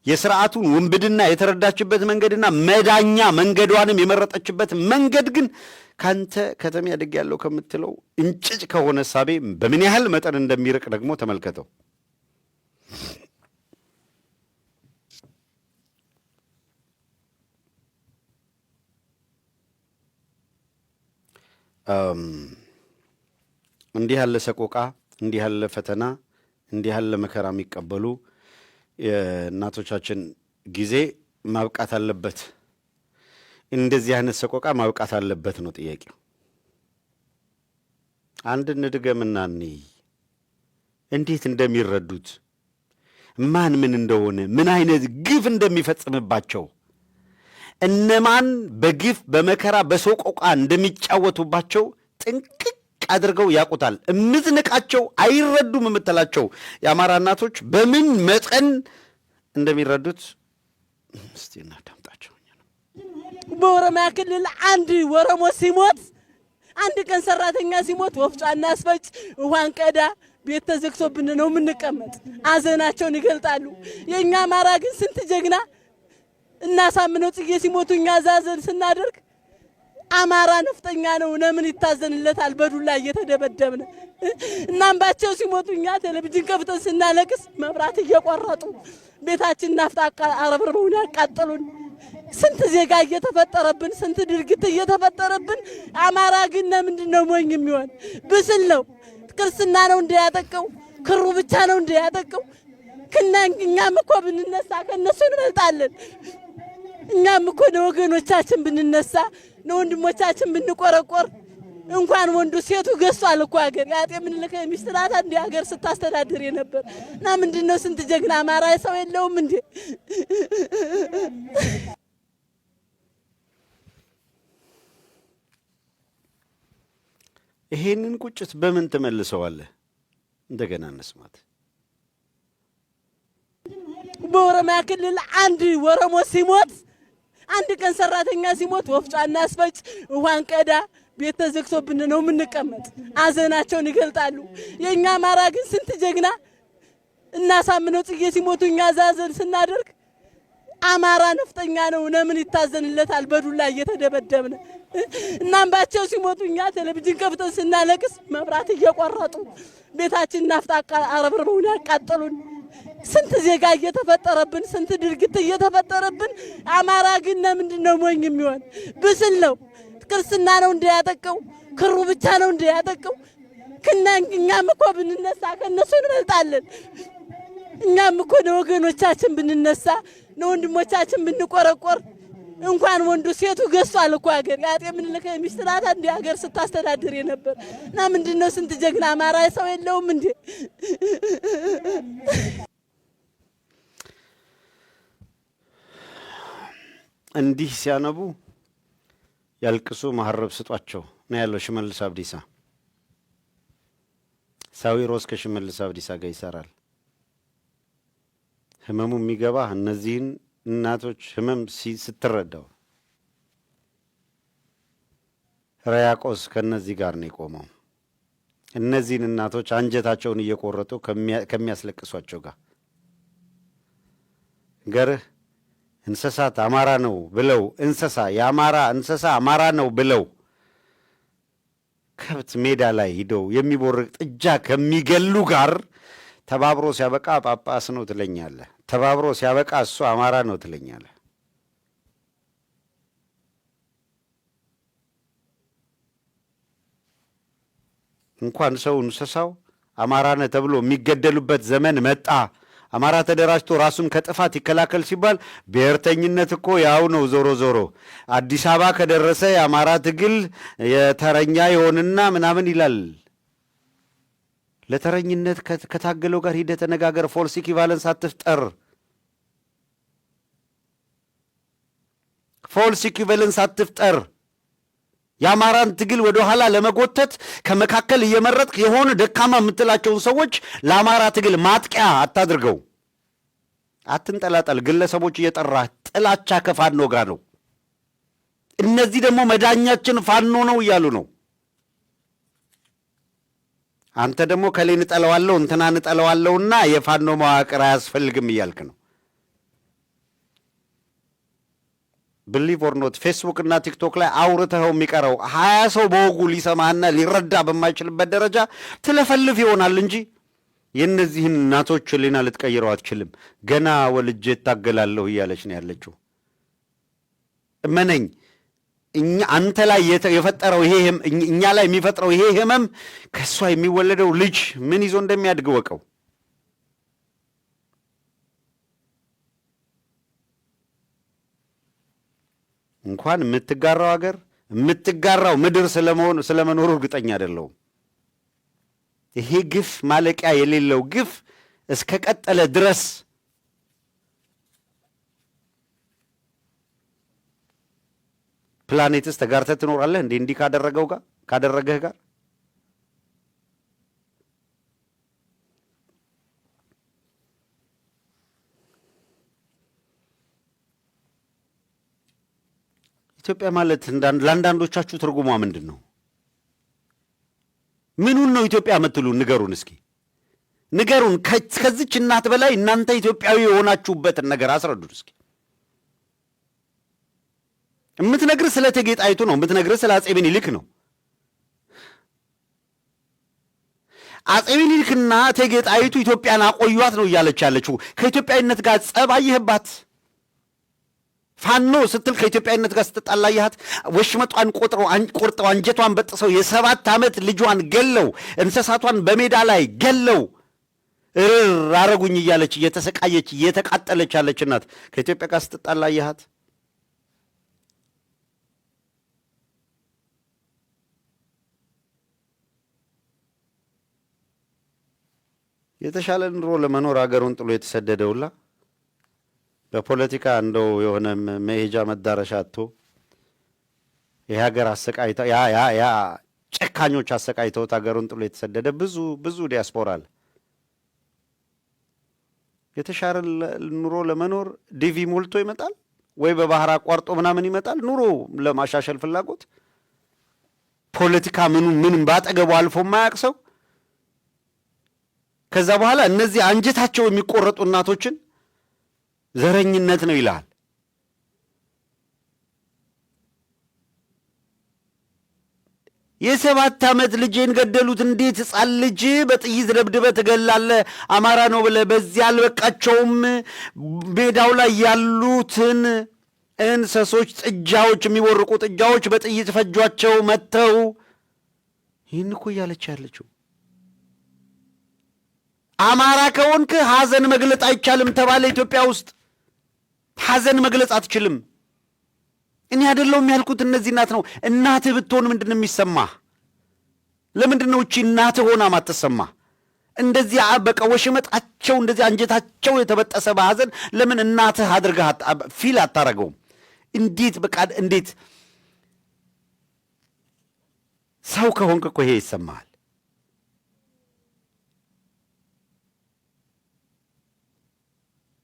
የሥርዓቱን ውንብድና የተረዳችበት መንገድና መዳኛ መንገዷንም የመረጠችበት መንገድ ግን ካንተ ከተሜ አድግ ያለው ከምትለው እንጭጭ ከሆነ ሳቤ በምን ያህል መጠን እንደሚርቅ ደግሞ ተመልከተው። እንዲህ ያለ ሰቆቃ፣ እንዲህ ያለ ፈተና፣ እንዲህ ያለ መከራ የሚቀበሉ የእናቶቻችን ጊዜ ማብቃት አለበት። እንደዚህ አይነት ሰቆቃ ማብቃት አለበት ነው ጥያቄው። አንድ እንድገምና እንዴት እንደሚረዱት ማን ምን እንደሆነ ምን አይነት ግፍ እንደሚፈጽምባቸው እነማን በግፍ በመከራ በሰቆቃ እንደሚጫወቱባቸው ጥንቅቅ አድርገው ያውቁታል። እምትንቃቸው አይረዱም የምትላቸው የአማራ እናቶች በምን መጠን እንደሚረዱት እስቲ እናዳምጣቸው። በኦሮሚያ ክልል አንድ ኦሮሞ ሲሞት አንድ ቀን ሰራተኛ ሲሞት ወፍጮ አናስፈጭ ውሃን ቀዳ ቤት ተዘግቶብን ነው የምንቀመጥ። አዘናቸውን ይገልጣሉ። የኛ አማራ ግን ስንት ጀግና እናሳምነው ጽጌ ሲሞቱ እኛ ዛዘን ስናደርግ አማራ ነፍጠኛ ነው ለምን ይታዘንለታል? በዱላ እየተደበደብን እናምባቸው ሲሞቱ እኛ ቴሌቪዥን ከፍተን ስናለቅስ መብራት እየቆረጡ ቤታችን ናፍጣ አረብርበውን ያቃጠሉን። ስንት ዜጋ እየተፈጠረብን ስንት ድርጊት እየተፈጠረብን አማራ ግን ለምንድን ነው ሞኝ የሚሆን? ብስል ነው ክርስትና ነው እንደያጠቀው ክሩ ብቻ ነው እንደያጠቀው። እኛም እኮ ብንነሳ ከነሱ እንበልጣለን። እኛም እኮ ለወገኖቻችን ብንነሳ ለወንድሞቻችን ብንቆረቆር እንኳን ወንዱ ሴቱ ገዝቷል እኮ ሀገር። ያጤ ምኒልክ ሚስት ናት እንደ ሀገር ስታስተዳድር የነበር እና ምንድነው ስንት ጀግና አማራ ሰው የለውም እንዴ? ይሄንን ቁጭት በምን ትመልሰዋለህ? እንደገና እንስማት። በኦሮሚያ ክልል አንድ ኦሮሞ ሲሞት አንድ ቀን ሰራተኛ ሲሞት ወፍጮ አናስፈጭ ውሃን ቀዳ ቤት ተዘግቶብን ነው የምንቀመጥ። አዘናቸውን ይገልጣሉ። የኛ አማራ ግን ስንት ጀግና እናሳምነው ጽጌ ሲሞቱ እኛ ዛዘን ስናደርግ አማራ ነፍጠኛ ነው ለምን ይታዘንለታል? በዱላ እየተደበደብን እናምባቸው ሲሞቱ እኛ ቴሌቪዥን ከፍተን ስናለቅስ መብራት እየቆረጡ ቤታችን ናፍጣ አረብርበውን ያቃጠሉን። ስንት ዜጋ እየተፈጠረብን ስንት ድርጊት እየተፈጠረብን አማራ ግን ለምንድን ነው ሞኝ የሚሆን? ብስል ነው ክርስትና ነው እንደያጠቀው ክሩ ብቻ ነው እንደያጠቀው። እኛም እኮ ብንነሳ ከነሱ እንበልጣለን። እኛም እኮ ለወገኖቻችን ብንነሳ ለወንድሞቻችን ብንቆረቆር እንኳን ወንዱ ሴቱ ገዝቷል እኮ ሀገር። ያጤ ምኒልክ ሚስት ናት እንደ ሀገር ስታስተዳድር የነበር እና ምንድነው ስንት ጀግና አማራ ሰው የለውም እንዴ? እንዲህ ሲያነቡ ያልቅሱ መሐረብ ስጧቸው ነው ያለው ሽመልስ አብዲሳ። ሳዊሮስ ከሽመልስ አብዲሳ ጋር ይሰራል። ህመሙ የሚገባ እነዚህን እናቶች ህመም ስትረዳው። ሕርያቆስ ከነዚህ ጋር ነው የቆመው። እነዚህን እናቶች አንጀታቸውን እየቆረጡ ከሚያስለቅሷቸው ጋር ገርህ እንስሳት አማራ ነው ብለው የአማራ እንስሳ አማራ ነው ብለው ከብት ሜዳ ላይ ሂደው የሚቦርቅ ጥጃ ከሚገሉ ጋር ተባብሮ ሲያበቃ ጳጳስ ነው ትለኛለህ። ተባብሮ ሲያበቃ እሱ አማራ ነው ትለኛለህ። እንኳን ሰው እንስሳው አማራነ ተብሎ የሚገደሉበት ዘመን መጣ። አማራ ተደራጅቶ ራሱን ከጥፋት ይከላከል ሲባል ብሔርተኝነት እኮ ያው ነው። ዞሮ ዞሮ አዲስ አበባ ከደረሰ የአማራ ትግል የተረኛ ይሆንና ምናምን ይላል። ለተረኝነት ከታገለው ጋር ሂደህ ተነጋገር። ፎልስ ኢኩቫለንስ አትፍጠር። ፎልስ ኢኩቫለንስ አትፍጠር። የአማራን ትግል ወደ ኋላ ለመጎተት ከመካከል እየመረጥክ የሆነ ደካማ የምትላቸውን ሰዎች ለአማራ ትግል ማጥቂያ አታድርገው። አትንጠላጠል። ግለሰቦች እየጠራህ ጥላቻ ከፋኖ ጋር ነው። እነዚህ ደግሞ መዳኛችን ፋኖ ነው እያሉ ነው። አንተ ደግሞ ከሌ እንጠለዋለሁ እንትና እንጠለዋለሁና የፋኖ መዋቅር አያስፈልግም እያልክ ነው። ብሊቭ ኦር ኖት ፌስቡክ እና ቲክቶክ ላይ አውርተኸው የሚቀረው 20 ሰው በወጉ ሊሰማህና ሊረዳ በማይችልበት ደረጃ ትለፈልፍ ይሆናል እንጂ የእነዚህን እናቶች ሕሊና ልትቀይረው አትችልም። ገና ወልጄ እታገላለሁ እያለች ነው ያለችው። እመነኝ፣ አንተ ላይ የፈጠረው ይሄ እኛ ላይ የሚፈጥረው ይሄ ህመም ከእሷ የሚወለደው ልጅ ምን ይዞ እንደሚያድግ ወቀው። እንኳን የምትጋራው ሀገር የምትጋራው ምድር ስለመኖሩ እርግጠኛ አይደለሁም። ይሄ ግፍ ማለቂያ የሌለው ግፍ እስከ ቀጠለ ድረስ ፕላኔትስ ተጋርተህ ትኖራለህ እንዴ? እንዲህ ካደረገህ ጋር ኢትዮጵያ ማለት ለአንዳንዶቻችሁ ትርጉሟ ምንድን ነው? ምኑን ነው ኢትዮጵያ የምትሉን? ንገሩን እስኪ ንገሩን። ከዚች እናት በላይ እናንተ ኢትዮጵያዊ የሆናችሁበትን ነገር አስረዱን እስኪ። የምትነግር ስለ እቴጌ ጣይቱ ነው። የምትነግር ስለ አጼ ምኒልክ ነው። አጼ ምኒልክና እቴጌ ጣይቱ ኢትዮጵያን አቆዩት ነው እያለች ያለችው። ከኢትዮጵያዊነት ጋር ጸብ አየህባት? ፋኖ ስትል ከኢትዮጵያዊነት ጋር ስትጣላያት ወሽመጧን ቆርጠው አንጀቷን በጥሰው የ7 ዓመት ልጇን ገለው እንስሳቷን በሜዳ ላይ ገለው እርር አረጉኝ እያለች እየተሰቃየች እየተቃጠለች ያለች እናት ከኢትዮጵያ ጋር ስትጣላያት የተሻለ ኑሮ ለመኖር አገሩን ጥሎ የተሰደደውላ በፖለቲካ እንደው የሆነ መሄጃ መዳረሻ አጥቶ የሀገር አሰቃይተው ያ ጨካኞች አሰቃይተውት ሀገሩን ጥሎ የተሰደደ ብዙ ዲያስፖራ አለ። የተሻለ ኑሮ ለመኖር ዲቪ ሞልቶ ይመጣል ወይ በባህር አቋርጦ ምናምን ይመጣል። ኑሮ ለማሻሻል ፍላጎት ፖለቲካ ምንም ባጠገቡ አልፎ የማያውቅ ሰው ከዛ በኋላ እነዚህ አንጀታቸው የሚቆረጡ እናቶችን ዘረኝነት ነው ይላል። የ7 ዓመት ልጄን ገደሉት። እንዴት ሕፃን ልጅ በጥይት ደብድበህ ትገላለህ? አማራ ነው ብለህ በዚህ አልበቃቸውም። ሜዳው ላይ ያሉትን እንስሶች፣ ጥጃዎች፣ የሚቦርቁ ጥጃዎች በጥይት ፈጇቸው መተው። ይህን እኮ እያለች ያለችው አማራ ከሆንክ ሐዘን መግለጥ አይቻልም ተባለ። ኢትዮጵያ ውስጥ ሐዘን መግለጽ አትችልም። እኔ አይደለሁም ያልኩት እነዚህ እናት ነው። እናትህ ብትሆን ምንድን ነው የሚሰማህ? ለምንድን ነው እቺ እናትህ ሆና ማትሰማህ? እንደዚህ በቃ ወሽመጣቸው እንደዚህ አንጀታቸው የተበጠሰ በሐዘን ለምን እናትህ አድርገህ ፊል አታረገውም? እንዴት በቃ እንዴት ሰው ከሆንክ እኮ ይሄ ይሰማሃል።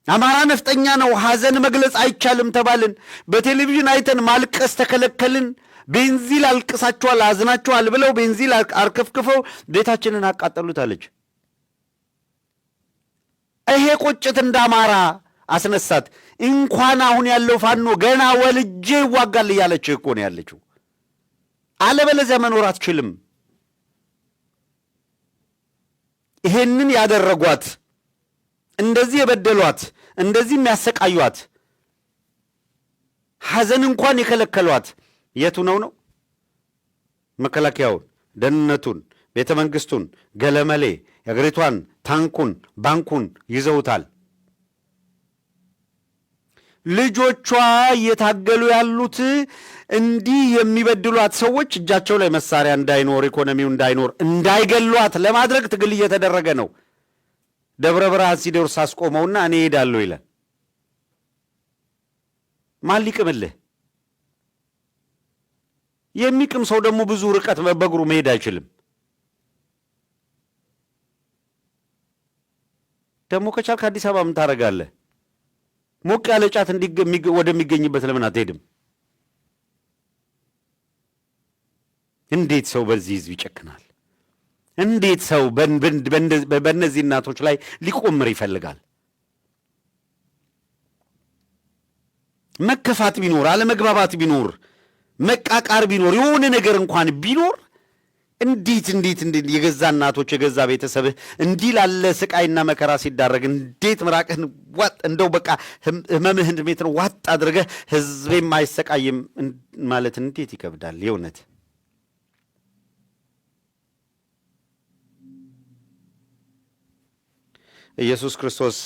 አማራ ነፍጠኛ ነው፣ ሐዘን መግለጽ አይቻልም ተባልን። በቴሌቪዥን አይተን ማልቀስ ተከለከልን። ቤንዚል አልቅሳችኋል፣ አዝናችኋል ብለው ቤንዚል አርከፍክፈው ቤታችንን አቃጠሉት አለች። ይሄ ቁጭት እንደ አማራ አስነሳት። እንኳን አሁን ያለው ፋኖ ገና ወልጄ ይዋጋል እያለች እኮ ነው ያለችው። አለበለዚያ መኖር አትችልም። ይሄንን ያደረጓት እንደዚህ የበደሏት እንደዚህ የሚያሰቃዩት ሐዘን እንኳን የከለከሏት የቱ ነው? መከላከያውን፣ ደህንነቱን፣ ቤተ መንግሥቱን፣ ገለመሌ፣ የአገሪቷን ታንኩን፣ ባንኩን ይዘውታል። ልጆቿ እየታገሉ ያሉት እንዲህ የሚበድሏት ሰዎች እጃቸው ላይ መሳሪያ እንዳይኖር፣ ኢኮኖሚው እንዳይኖር፣ እንዳይገሏት ለማድረግ ትግል እየተደረገ ነው። ደብረ ብርሃን ሲደርስ አስቆመውና እኔ እሄዳለሁ ይላል። ማን ሊቅምልህ? የሚቅም ሰው ደግሞ ብዙ ርቀት በእግሩ መሄድ አይችልም። ደግሞ ከቻልክ አዲስ አበባ ምን ታደርጋለህ? ሞቅ ያለ ጫት ወደሚገኝበት ለምን አትሄድም? እንዴት ሰው በዚህ ህዝብ ይጨክናል? እንዴት ሰው በእነዚህ እናቶች ላይ ሊቆምር ይፈልጋል? መከፋት ቢኖር፣ አለመግባባት ቢኖር፣ መቃቃር ቢኖር፣ የሆነ ነገር እንኳን ቢኖር እንዴት የገዛ እናቶች የገዛ ቤተሰብህ እንዲህ ላለ ስቃይና መከራ ሲዳረግ እንዴት ምራቅህን ዋጥ እንደው በቃ ህመምህን ሜትር ዋጥ አድርገህ ህዝቤም አይሰቃይም ማለት እንዴት ይከብዳል የእውነት። ኢየሱስ ክርስቶስ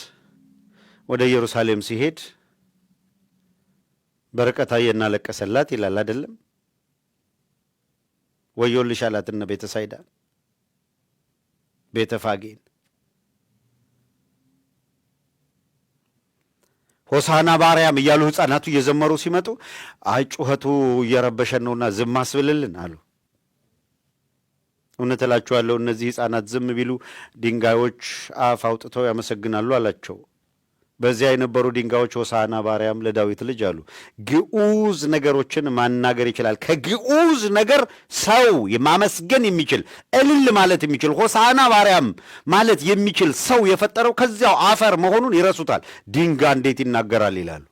ወደ ኢየሩሳሌም ሲሄድ በርቀት አየና ለቀሰላት ይላል አይደለም? ወዮልሽ አላትና ቤተ ሳይዳ ቤተ ፋጌን ሆሳና ባርያም እያሉ ህፃናቱ እየዘመሩ ሲመጡ አይ ጩኸቱ እየረበሸን ነውና ዝም አስብልልን አሉ። እውነት እላችኋለሁ እነዚህ ህፃናት ዝም ቢሉ ድንጋዮች አፍ አውጥተው ያመሰግናሉ አላቸው። በዚያ የነበሩ ድንጋዮች ሆሳና ባርያም ለዳዊት ልጅ አሉ። ግዑዝ ነገሮችን ማናገር ይችላል። ከግዑዝ ነገር ሰው ማመስገን የሚችል እልል ማለት የሚችል ሆሳና ባርያም ማለት የሚችል ሰው የፈጠረው ከዚያው አፈር መሆኑን ይረሱታል። ድንጋይ እንዴት ይናገራል ይላሉ።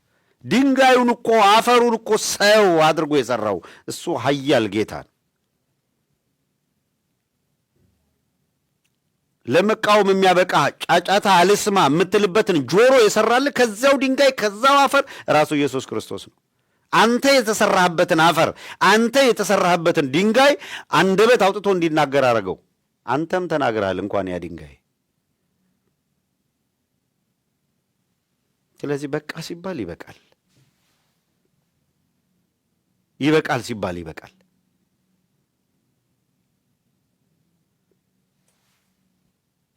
ድንጋዩን እኮ አፈሩን እኮ ሰው አድርጎ የሰራው እሱ ኃያል ጌታ ነው። ለመቃወም የሚያበቃ ጫጫታ አልስማ የምትልበትን ጆሮ የሰራልህ ከዚያው ድንጋይ ከዛው አፈር ራሱ ኢየሱስ ክርስቶስ ነው። አንተ የተሰራህበትን አፈር አንተ የተሰራህበትን ድንጋይ አንደበት አውጥቶ እንዲናገር አደረገው። አንተም ተናግረሃል እንኳን ያ ድንጋይ። ስለዚህ በቃ ሲባል ይበቃል፣ ይበቃል ሲባል ይበቃል።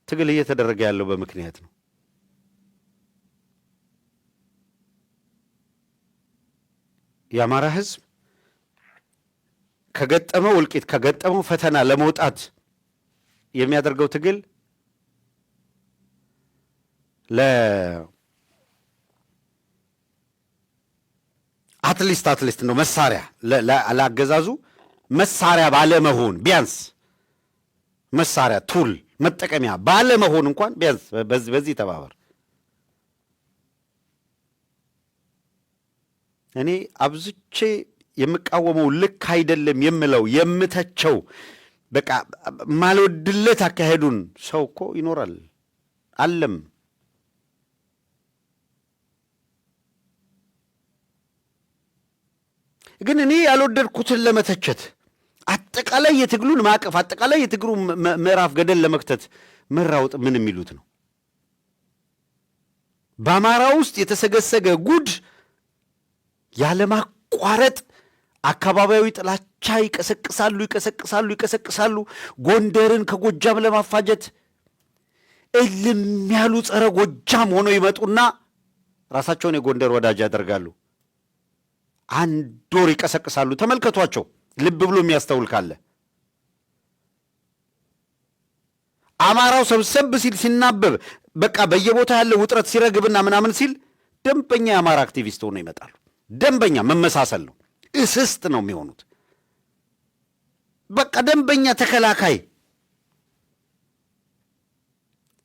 ትግል እየተደረገ ያለው በምክንያት ነው። የአማራ ሕዝብ ከገጠመው እልቂት ከገጠመው ፈተና ለመውጣት የሚያደርገው ትግል አትሊስት ነው መሳሪያ ለአገዛዙ መሳሪያ ባለመሆን ቢያንስ መሳሪያ ቱል መጠቀሚያ ባለመሆን እንኳን ቢያንስ በዚህ ተባበር። እኔ አብዝቼ የምቃወመው ልክ አይደለም የምለው የምተቸው በቃ ማልወድለት አካሄዱን ሰው እኮ ይኖራል አለም። ግን እኔ ያልወደድኩትን ለመተቸት አጠቃላይ የትግሉን ማቀፍ አጠቃላይ የትግሉ ምዕራፍ ገደል ለመክተት መራውጥ ምን የሚሉት ነው? በአማራ ውስጥ የተሰገሰገ ጉድ ያለማቋረጥ አካባቢያዊ ጥላቻ ይቀሰቅሳሉ። ጎንደርን ከጎጃም ለማፋጀት እልም ያሉ ጸረ ጎጃም ሆነው ይመጡና ራሳቸውን የጎንደር ወዳጅ ያደርጋሉ። አንድ ወር ይቀሰቅሳሉ። ተመልከቷቸው። ልብ ብሎ የሚያስተውል ካለ አማራው ሰብሰብ ሲል ሲናበብ በቃ በየቦታ ያለ ውጥረት ሲረግብና ምናምን ሲል ደንበኛ የአማራ አክቲቪስት ሆነው ይመጣሉ። ደንበኛ መመሳሰል ነው። እስስት ነው የሚሆኑት። በቃ ደንበኛ ተከላካይ።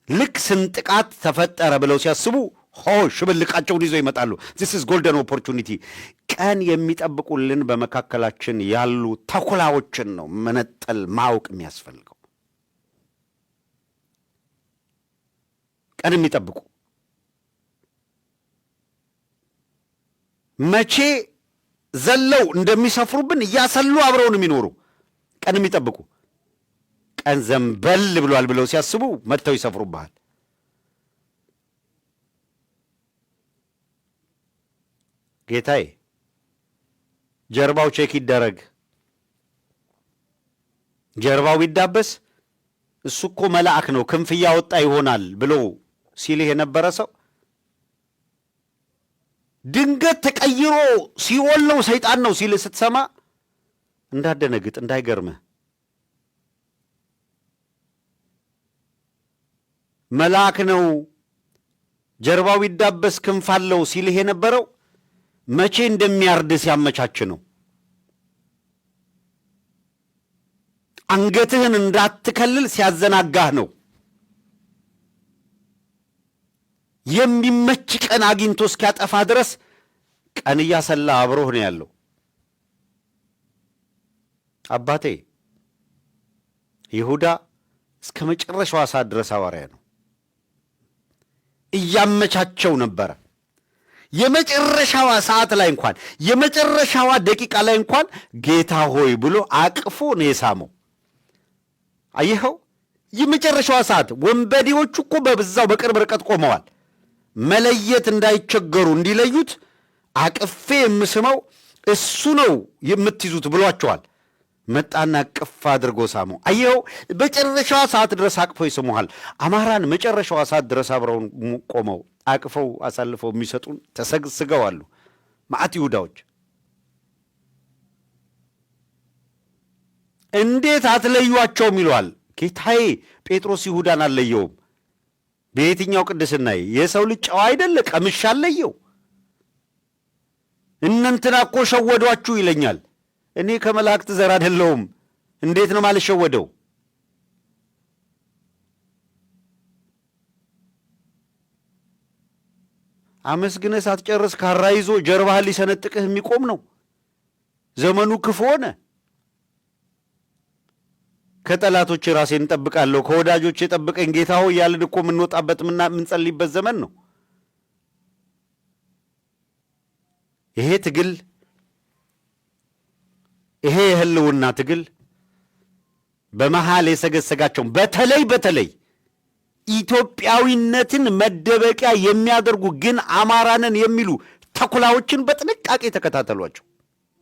ልክ ስንጥቃት ተፈጠረ ብለው ሲያስቡ ሽብልቃቸውን ይዘው ይመጣሉ። this is golden opportunity። ቀን የሚጠብቁልን በመካከላችን ያሉ ተኩላዎችን ነው መነጠል ማወቅ የሚያስፈልገው። ቀን የሚጠብቁ መቼ ዘለው እንደሚሰፍሩብን እያሰሉ አብረውን የሚኖሩ ቀን የሚጠብቁ ቀን ዘንበል ብሏል ብለው ሲያስቡ መጥተው ይሰፍሩብሃል። ጌታዬ ጀርባው ቼክ ይደረግ፣ ጀርባው ቢዳበስ እሱ እኮ መልአክ ነው ክንፍ እያወጣ ይሆናል ብሎ ሲልህ የነበረ ሰው ድንገት ተቀይሮ ሲኦል ነው ሰይጣን ነው ሲልህ ስትሰማ እንዳደነግጥ፣ እንዳይገርምህ። መልአክ ነው ጀርባው ቢዳበስ ክንፍ አለው ሲልህ የነበረው መቼ እንደሚያርድህ ሲያመቻች ነው። አንገትህን እንዳትከልል ሲያዘናጋህ ነው። የሚመች ቀን አግኝቶ እስኪያጠፋ ድረስ ቀን እያሰላ አብሮህ ነው ያለው። አባቴ ይሁዳ እስከ መጨረሻዋ ሰዓት ድረስ ሐዋርያ ነው። እያመቻቸው ነበረ። የመጨረሻዋ ሰዓት ላይ እንኳን የመጨረሻዋ ደቂቃ ላይ እንኳን ጌታ ሆይ ብሎ አቅፎ ነው የሳመው። አየኸው? የመጨረሻዋ ሰዓት ወንበዴዎቹ እኮ በብዛው በቅርብ ርቀት ቆመዋል። መለየት እንዳይቸገሩ እንዲለዩት አቅፌ የምስመው እሱ ነው የምትይዙት ብሏቸዋል። መጣና ቅፍ አድርጎ ሳመው። አየኸው? መጨረሻዋ ሰዓት ድረስ አቅፈው ይስሙሃል። አማራን መጨረሻዋ ሰዓት ድረስ አብረውን ቆመው አቅፈው አሳልፈው የሚሰጡን ተሰግስገው አሉ ማዕት ይሁዳዎች። እንዴት አትለዩአቸውም ይለዋል ጌታዬ። ጴጥሮስ ይሁዳን አልለየውም። በየትኛው ቅድስናዬ? የሰው ልጅ ጨዋ አይደለ? ቀምሻ አለየው። እነንትና እኮ ሸወዷችሁ ይለኛል። እኔ ከመላእክት ዘር አይደለሁም። እንዴት ነው ማልሸወደው? አመስግነህ ሳትጨርስ ካራ ይዞ ጀርባህን ሊሰነጥቅህ የሚቆም ነው። ዘመኑ ክፉ ሆነ። ከጠላቶች ራሴን እንጠብቃለሁ፣ ከወዳጆች የጠብቀኝ ጌታ ሆይ ያልን እኮ የምንወጣበት የምንጸልይበት ዘመን ነው። ይሄ ትግል፣ ይሄ የህልውና ትግል በመሃል የሰገሰጋቸውን በተለይ ኢትዮጵያዊነትን መደበቂያ የሚያደርጉ ግን አማራንን የሚሉ ተኩላዎችን በጥንቃቄ ተከታተሏቸው።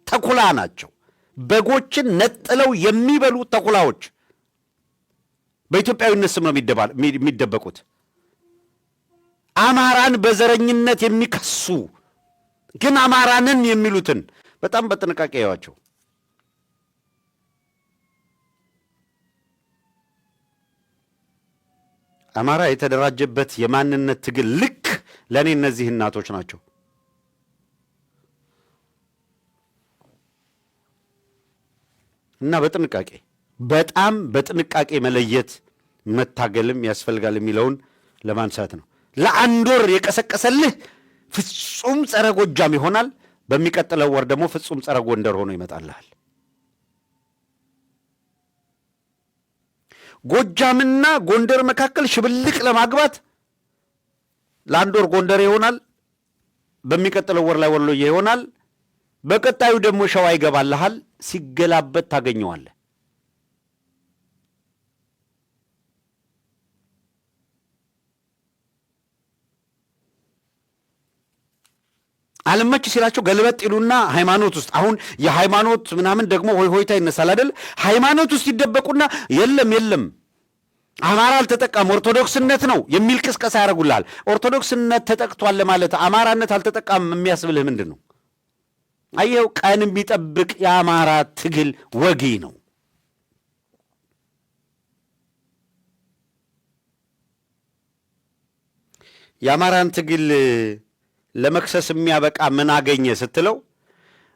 ተኩላ ናቸው። በጎችን ነጥለው የሚበሉ ተኩላዎች በኢትዮጵያዊነት ስም ነው የሚደበቁት። አማራን በዘረኝነት የሚከሱ ግን አማራንን የሚሉትን በጣም በጥንቃቄ ያዋቸው። አማራ የተደራጀበት የማንነት ትግል ልክ ለእኔ እነዚህ እናቶች ናቸው። እና በጥንቃቄ በጣም በጥንቃቄ መለየት መታገልም ያስፈልጋል የሚለውን ለማንሳት ነው። ለአንድ ወር የቀሰቀሰልህ ፍጹም ጸረ ጎጃም ይሆናል። በሚቀጥለው ወር ደግሞ ፍጹም ጸረ ጎንደር ሆኖ ይመጣልሃል። ጎጃምና ጎንደር መካከል ሽብልቅ ለማግባት ለአንድ ወር ጎንደር ይሆናል። በሚቀጥለው ወር ላይ ወሎዬ ይሆናል። በቀጣዩ ደግሞ ሸዋ ይገባልሃል። ሲገላበት ታገኘዋለህ። አልመች ሲላቸው ገልበጥ ይሉና ሃይማኖት ውስጥ አሁን የሃይማኖት ምናምን ደግሞ ሆይ ሆይታ ይነሳል አይደል? ሃይማኖት ውስጥ ይደበቁና የለም አማራ አልተጠቃም ኦርቶዶክስነት ነው የሚል ቅስቀሳ ያደርጉልሃል። ኦርቶዶክስነት ተጠቅቷል ማለት አማራነት አልተጠቃም የሚያስብልህ ምንድን ነው? አየው፣ ቀን የሚጠብቅ የአማራ ትግል ወጊ ነው። የአማራን ትግል ለመክሰስ የሚያበቃ ምን አገኘ ስትለው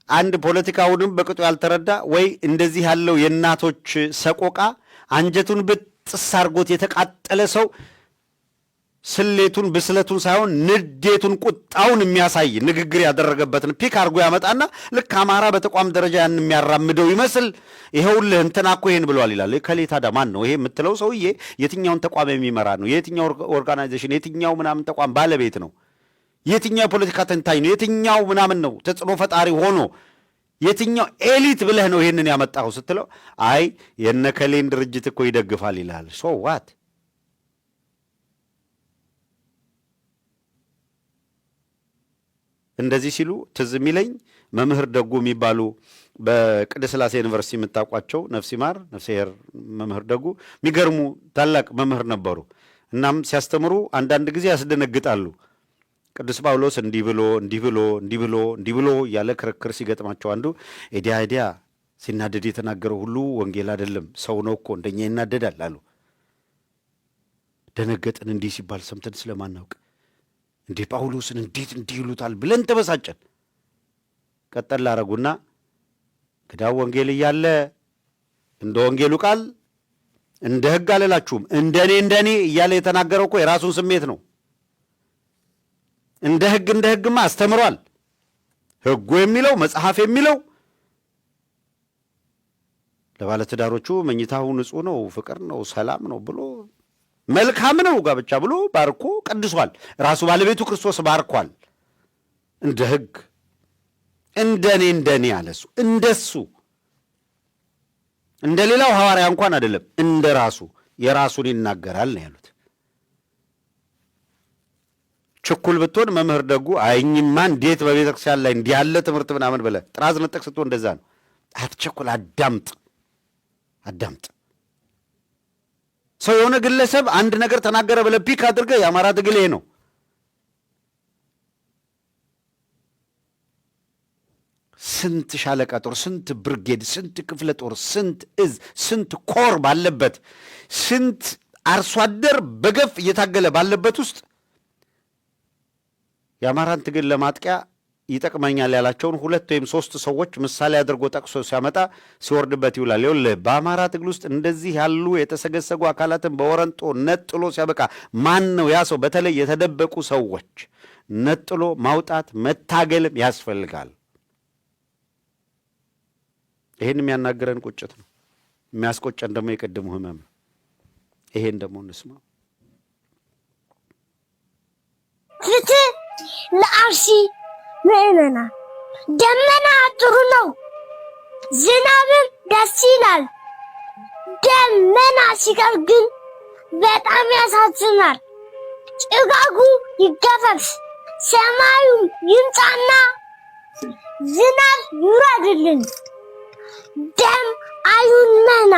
አንድ ፖለቲካውንም በቅጡ ያልተረዳ ወይ እንደዚህ ያለው የእናቶች ሰቆቃ አንጀቱን ብጥስ አርጎት የተቃጠለ ሰው ስሌቱን ብስለቱን ሳይሆን ንዴቱን ቁጣውን የሚያሳይ ንግግር ያደረገበትን ፒክ አርጎ ያመጣና ልክ አማራ በተቋም ደረጃ ያን የሚያራምደው ይመስል ይኸውልህ እንትና እኮ ይሄን ብሏል ይላል። ከሌታ ማን ነው ይሄ የምትለው ሰውዬ? የትኛውን ተቋም የሚመራ ነው? የትኛው ኦርጋናይዜሽን የትኛው ምናምን ተቋም ባለቤት ነው? የትኛው የፖለቲካ ተንታኝ ነው? የትኛው ምናምን ነው ተጽዕኖ ፈጣሪ ሆኖ የትኛው ኤሊት ብለህ ነው ይህንን ያመጣኸው ስትለው አይ የነከሌን ድርጅት እኮ ይደግፋል ይላል። ሶ ዋት? እንደዚህ ሲሉ ትዝ የሚለኝ መምህር ደጉ የሚባሉ በቅድስት ሥላሴ ዩኒቨርሲቲ የምታውቋቸው ነፍስ ይማር ነፍስ ይማር መምህር ደጉ የሚገርሙ ታላቅ መምህር ነበሩ። እናም ሲያስተምሩ አንዳንድ ጊዜ ያስደነግጣሉ። ቅዱስ ጳውሎስ እንዲህ ብሎ እንዲህ ብሎ እንዲህ ብሎ እንዲህ ብሎ እያለ ክርክር ሲገጥማቸው አንዱ ኤዲያ ሲናደድ የተናገረው ሁሉ ወንጌል አይደለም፣ ሰው ነው እኮ እንደኛ ይናደዳል አሉ። ደነገጥን። እንዲህ ሲባል ሰምተን ስለማናውቅ እንዴ ጳውሎስን እንዴት እንዲህ ይሉታል ብለን ተበሳጨን። ቀጠል አረጉና ክዳው ወንጌል እያለ እንደ ወንጌሉ ቃል እንደ ሕግ አልላችሁም እንደኔ እያለ የተናገረው እኮ የራሱን ስሜት ነው። እንደ ሕግማ አስተምሯል። ሕጉ የሚለው መጽሐፍ የሚለው ለባለትዳሮቹ መኝታው ንጹሕ ነው፣ ፍቅር ነው፣ ሰላም ነው ብሎ መልካም ነው ጋብቻ ብሎ ባርኮ ቀድሷል። ራሱ ባለቤቱ ክርስቶስ ባርኳል። እንደ ሕግ እንደኔ አለሱ እንደሱ እንደ ሌላው ሐዋርያ እንኳን አይደለም፣ እንደ ራሱ የራሱን ይናገራል ነው ያሉት። ችኩል ብትሆን መምህር ደጉ አይኝማ እንዴት በቤተ ክርስቲያን ላይ እንዲህ ያለ ትምህርት ምናምን ብለህ ጥራዝ ነጠቅ ስትሆን እንደዛ ነው። አትቸኩል፣ አዳምጥ። ሰው የሆነ ግለሰብ አንድ ነገር ተናገረ ብለህ ፒክ አድርገህ የአማራ ትግል ይሄ ነው። ስንት ሻለቃ ጦር፣ ስንት ብርጌድ፣ ስንት ክፍለ ጦር፣ ስንት እዝ፣ ስንት ኮር ባለበት፣ ስንት አርሶ አደር በገፍ እየታገለ ባለበት ውስጥ የአማራን ትግል ለማጥቂያ ይጠቅመኛል ያላቸውን 2 ወይም 3 ሰዎች ምሳሌ አድርጎ ጠቅሶ ሲያመጣ ሲወርድበት ይውላል። ይኸውልህ በአማራ ትግል ውስጥ እንደዚህ ያሉ የተሰገሰጉ አካላትን በወረንጦ ነጥሎ ሲያበቃ ማን ነው ያ ሰው? በተለይ የተደበቁ ሰዎች ነጥሎ ማውጣት መታገልም ያስፈልጋል። ይሄን የሚያናገረን ቁጭት ነው። የሚያስቆጨን ደግሞ የቀደሙ ህመም ነው። ይሄን ደግሞ እንስማ። ፍትህ ለአርሲ ምዕመናን። ደመና ጥሩ ነው፣ ዝናብም ደስ ይላል። ደመና ሲቀር ግን በጣም ያሳዝናል። ጭጋጉ ይገፈፍ፣ ሰማዩም ይምጣና ዝናብ ይውረድልን። ደም አይሁንና።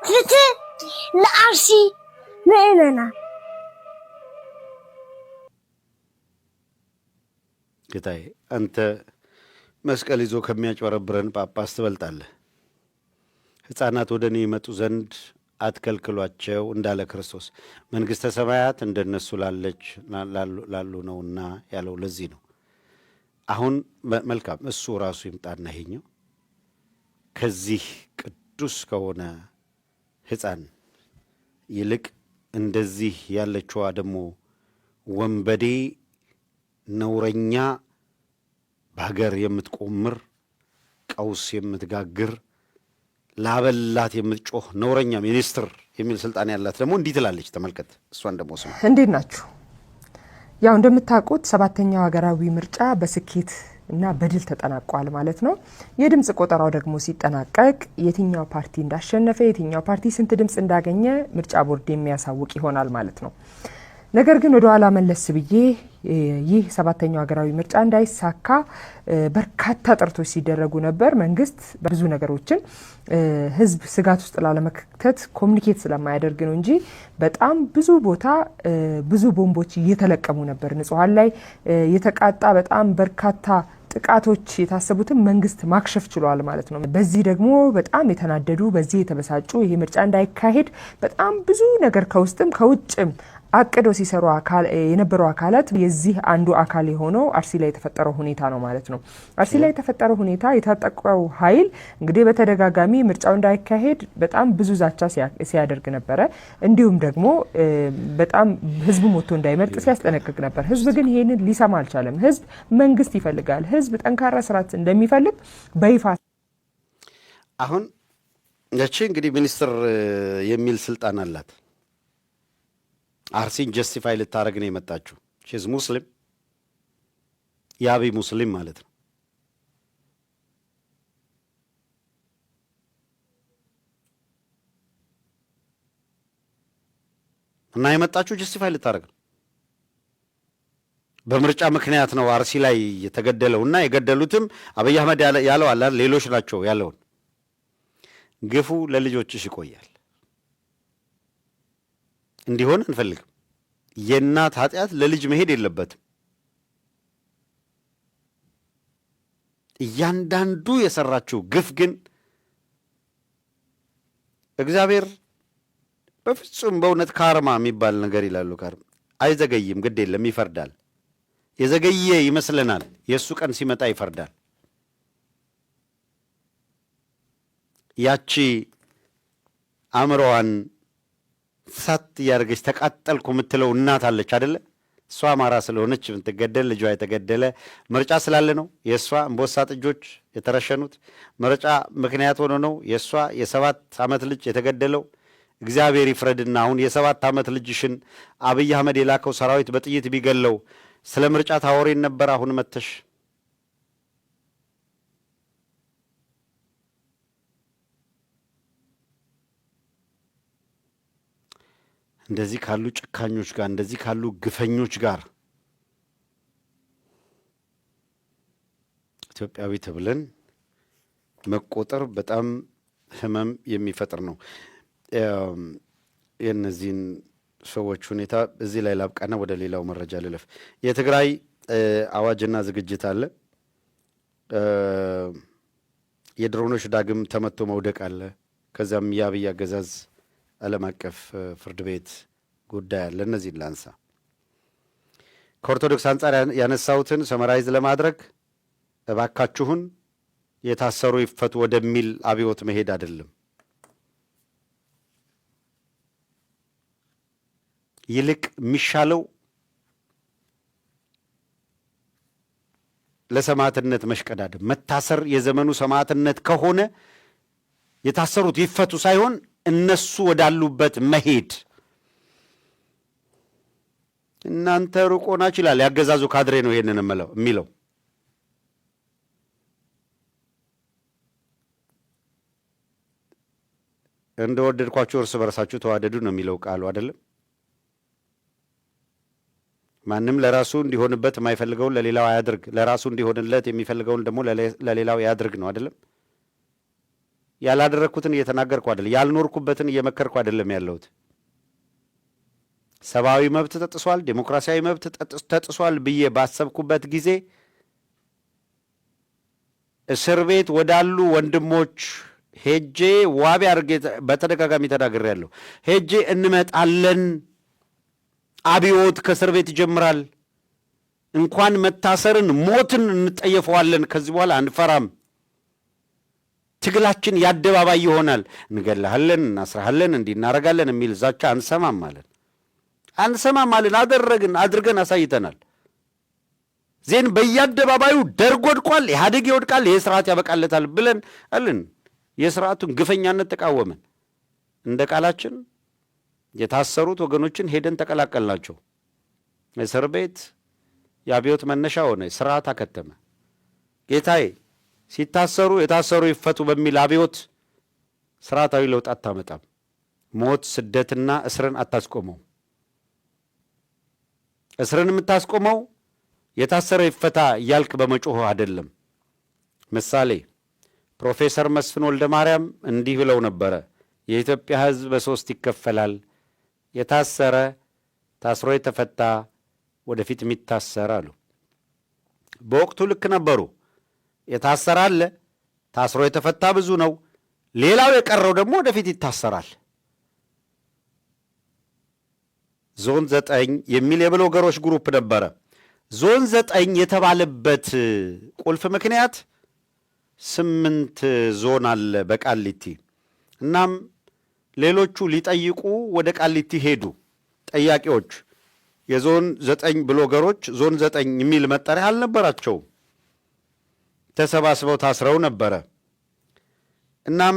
ፍትህ ለአርሲ ምዕመናን። ጌታዬ አንተ መስቀል ይዞ ከሚያጭበረብረን ጳጳስ ትበልጣለህ። ሕፃናት ወደ እኔ ይመጡ ዘንድ አትከልክሏቸው እንዳለ ክርስቶስ መንግሥተ ሰማያት እንደነሱ ላሉ ነውና ያለው ለዚህ ነው። አሁን መልካም እሱ ራሱ ይምጣና ይሄኛው ከዚህ ቅዱስ ከሆነ ሕፃን ይልቅ እንደዚህ ያለችዋ ደግሞ ወንበዴ ነውረኛ በሀገር የምትቆምር ቀውስ የምትጋግር ላበላት የምትጮህ ነውረኛ ሚኒስትር የሚል ስልጣን ያላት ደግሞ እንዲህ ትላለች። ተመልከት። እሷን ደግሞ ስማ። እንዴት ናችሁ? ያው እንደምታውቁት 7ኛው ሀገራዊ ምርጫ በስኬት እና በድል ተጠናቋል ማለት ነው። የድምጽ ቆጠራው ደግሞ ሲጠናቀቅ የትኛው ፓርቲ እንዳሸነፈ የትኛው ፓርቲ ስንት ድምጽ እንዳገኘ ምርጫ ቦርድ የሚያሳውቅ ይሆናል ማለት ነው። ነገር ግን ወደ ኋላ መለስ ብዬ ይህ 7ኛው ሀገራዊ ምርጫ እንዳይሳካ በርካታ ጥረቶች ሲደረጉ ነበር። መንግስት ብዙ ነገሮችን ህዝብ ስጋት ውስጥ ላለመክተት ኮሚኒኬት ስለማያደርግ ነው እንጂ በጣም ብዙ ቦታ ብዙ ቦምቦች እየተለቀሙ ነበር። ንጹሃን ላይ የተቃጣ በጣም በርካታ ጥቃቶች የታሰቡትን መንግስት ማክሸፍ ችሏል ማለት ነው። በዚህ ደግሞ በጣም የተናደዱ በዚህ የተበሳጩ ይሄ ምርጫ እንዳይካሄድ በጣም ብዙ ነገር ከውስጥም ከውጭም አቅዶ ሲሰሩ የነበሩ አካላት የዚህ አንዱ አካል የሆነው አርሲ ላይ የተፈጠረው ሁኔታ ነው ማለት ነው። አርሲ ላይ የተፈጠረው ሁኔታ የታጠቀው ኃይል እንግዲህ በተደጋጋሚ ምርጫው እንዳይካሄድ በጣም ብዙ ዛቻ ሲያደርግ ነበረ። እንዲሁም ደግሞ በጣም ህዝቡ ሞቶ እንዳይመርጥ ሲያስጠነቅቅ ነበር። ህዝብ ግን ይሄንን ሊሰማ አልቻለም። ህዝብ መንግስት ይፈልጋል። ህዝብ ጠንካራ ስርዓት እንደሚፈልግ በይፋ አሁን ያቺ እንግዲህ ሚኒስትር የሚል ስልጣን አላት። አርሲን ጀስቲፋይ ልታደረግ ነው የመጣችው። ሺዝ ሙስሊም የአብይ ሙስሊም ማለት ነው። እና የመጣችሁ ጀስቲፋይ ልታደርግ ነው። በምርጫ ምክንያት ነው አርሲ ላይ የተገደለውና የገደሉትም አብይ አህመድ ያለው አለ ሌሎች ናቸው ያለውን ግፉ ለልጆችሽ ይቆያል። እንዲሆን እንፈልግም። የእናት ኃጢአት ለልጅ መሄድ የለበትም። እያንዳንዱ የሰራችው ግፍ ግን እግዚአብሔር በፍጹም በእውነት ካርማ የሚባል ነገር ይላሉ። ካርማ አይዘገይም፣ ግድ የለም ይፈርዳል። የዘገየ ይመስለናል፣ የእሱ ቀን ሲመጣ ይፈርዳል። ያቺ አእምሮዋን ሳት እያደረገች ተቃጠልኩ የምትለው እናት አለች አደለ? እሷ አማራ ስለሆነች የምትገደል ልጇ የተገደለ ምርጫ ስላለ ነው የእሷ እምቦሳ ጥጆች የተረሸኑት። ምርጫ ምክንያት ሆኖ ነው የእሷ የ7 ዓመት ልጅ የተገደለው። እግዚአብሔር ይፍረድና አሁን የ7 ዓመት ልጅሽን አብይ አህመድ የላከው ሰራዊት በጥይት ቢገለው ስለ ምርጫ ታወሬን ነበር። አሁን መተሽ እንደዚህ ካሉ ጭካኞች ጋር እንደዚህ ካሉ ግፈኞች ጋር ኢትዮጵያዊ ተብለን መቆጠር በጣም ህመም የሚፈጥር ነው። የእነዚህን ሰዎች ሁኔታ እዚህ ላይ ላብቃና ወደ ሌላው መረጃ ልለፍ። የትግራይ አዋጅና ዝግጅት አለ። የድሮኖች ዳግም ተመቶ መውደቅ አለ። ከዚያም የአብይ አገዛዝ ዓለም አቀፍ ፍርድ ቤት ጉዳይ አለ። እነዚህን ላንሳ። ከኦርቶዶክስ አንጻር ያነሳሁትን ሰመራይዝ ለማድረግ እባካችሁን የታሰሩ ይፈቱ ወደሚል አብዮት መሄድ አይደለም። ይልቅ የሚሻለው ለሰማዕትነት መሽቀዳደም፣ መታሰር የዘመኑ ሰማዕትነት ከሆነ የታሰሩት ይፈቱ ሳይሆን እነሱ ወዳሉበት መሄድ። እናንተ ሩቆና ይችላል ያገዛዙ ካድሬ ነው ይሄንን የሚለው። እንደወደድኳችሁ እርስ በርሳችሁ ተዋደዱ ነው የሚለው ቃሉ አይደለም? ማንም ለራሱ እንዲሆንበት የማይፈልገውን ለሌላው አያድርግ፣ ለራሱ እንዲሆንለት የሚፈልገውን ደግሞ ለሌላው ያድርግ ነው አይደለም? ያላደረግኩትን እየተናገርኩ አይደለም፣ ያልኖርኩበትን እየመከርኩ አይደለም ያለሁት። ሰብአዊ መብት ተጥሷል፣ ዴሞክራሲያዊ መብት ተጥሷል ብዬ ባሰብኩበት ጊዜ እስር ቤት ወዳሉ ወንድሞች ሄጄ ዋቢ አድርጌ በተደጋጋሚ ተናግሬያለሁ። ሄጄ እንመጣለን፣ አብዮት ከእስር ቤት ይጀምራል፣ እንኳን መታሰርን ሞትን እንጠየፈዋለን፣ ከዚህ በኋላ አንፈራም፣ ትግላችን የአደባባይ ይሆናል፣ እንገላሃለን፣ እናስራሃለን፣ እንዲህ እናረጋለን የሚል ዛቻ አንሰማም አለን። አድርገን አሳይተናል። ዜን በየአደባባዩ ደርግ ወድቋል፣ ኢህአዴግ ይወድቃል፣ ይህ ስርዓት ያበቃለታል ብለን አለን። የስርዓቱን ግፈኛነት ተቃወመን። እንደ ቃላችን የታሰሩት ወገኖችን ሄደን ተቀላቀልናቸው። እስር ቤት የአብዮት መነሻ ሆነ፣ ስርዓት አከተመ። ጌታዬ ሲታሰሩ የታሰሩ ይፈቱ በሚል አብዮት ስርዓታዊ ለውጥ አታመጣም። ሞት፣ ስደትና እስርን አታስቆመው። እስርን የምታስቆመው የታሰረ ይፈታ እያልክ በመጮህ አይደለም። ምሳሌ ፕሮፌሰር መስፍን ወልደ ማርያም እንዲህ ብለው ነበረ። የኢትዮጵያ ሕዝብ በሶስት ይከፈላል። የታሰረ፣ ታስሮ የተፈታ፣ ወደፊት የሚታሰር አሉ። በወቅቱ ልክ ነበሩ። የታሰረ አለ፣ ታስሮ የተፈታ ብዙ ነው። ሌላው የቀረው ደግሞ ወደፊት ይታሰራል። ዞን 9 የሚል የብሎገሮች ግሩፕ ነበረ። ዞን 9 የተባለበት ቁልፍ ምክንያት 8 ዞን አለ በቃሊቲ። እናም ሌሎቹ ሊጠይቁ ወደ ቃሊቲ ሄዱ። ጠያቂዎች የዞን 9 ብሎገሮች ዞን 9 የሚል መጠሪያ አልነበራቸውም። ተሰባስበው ታስረው ነበረ። እናም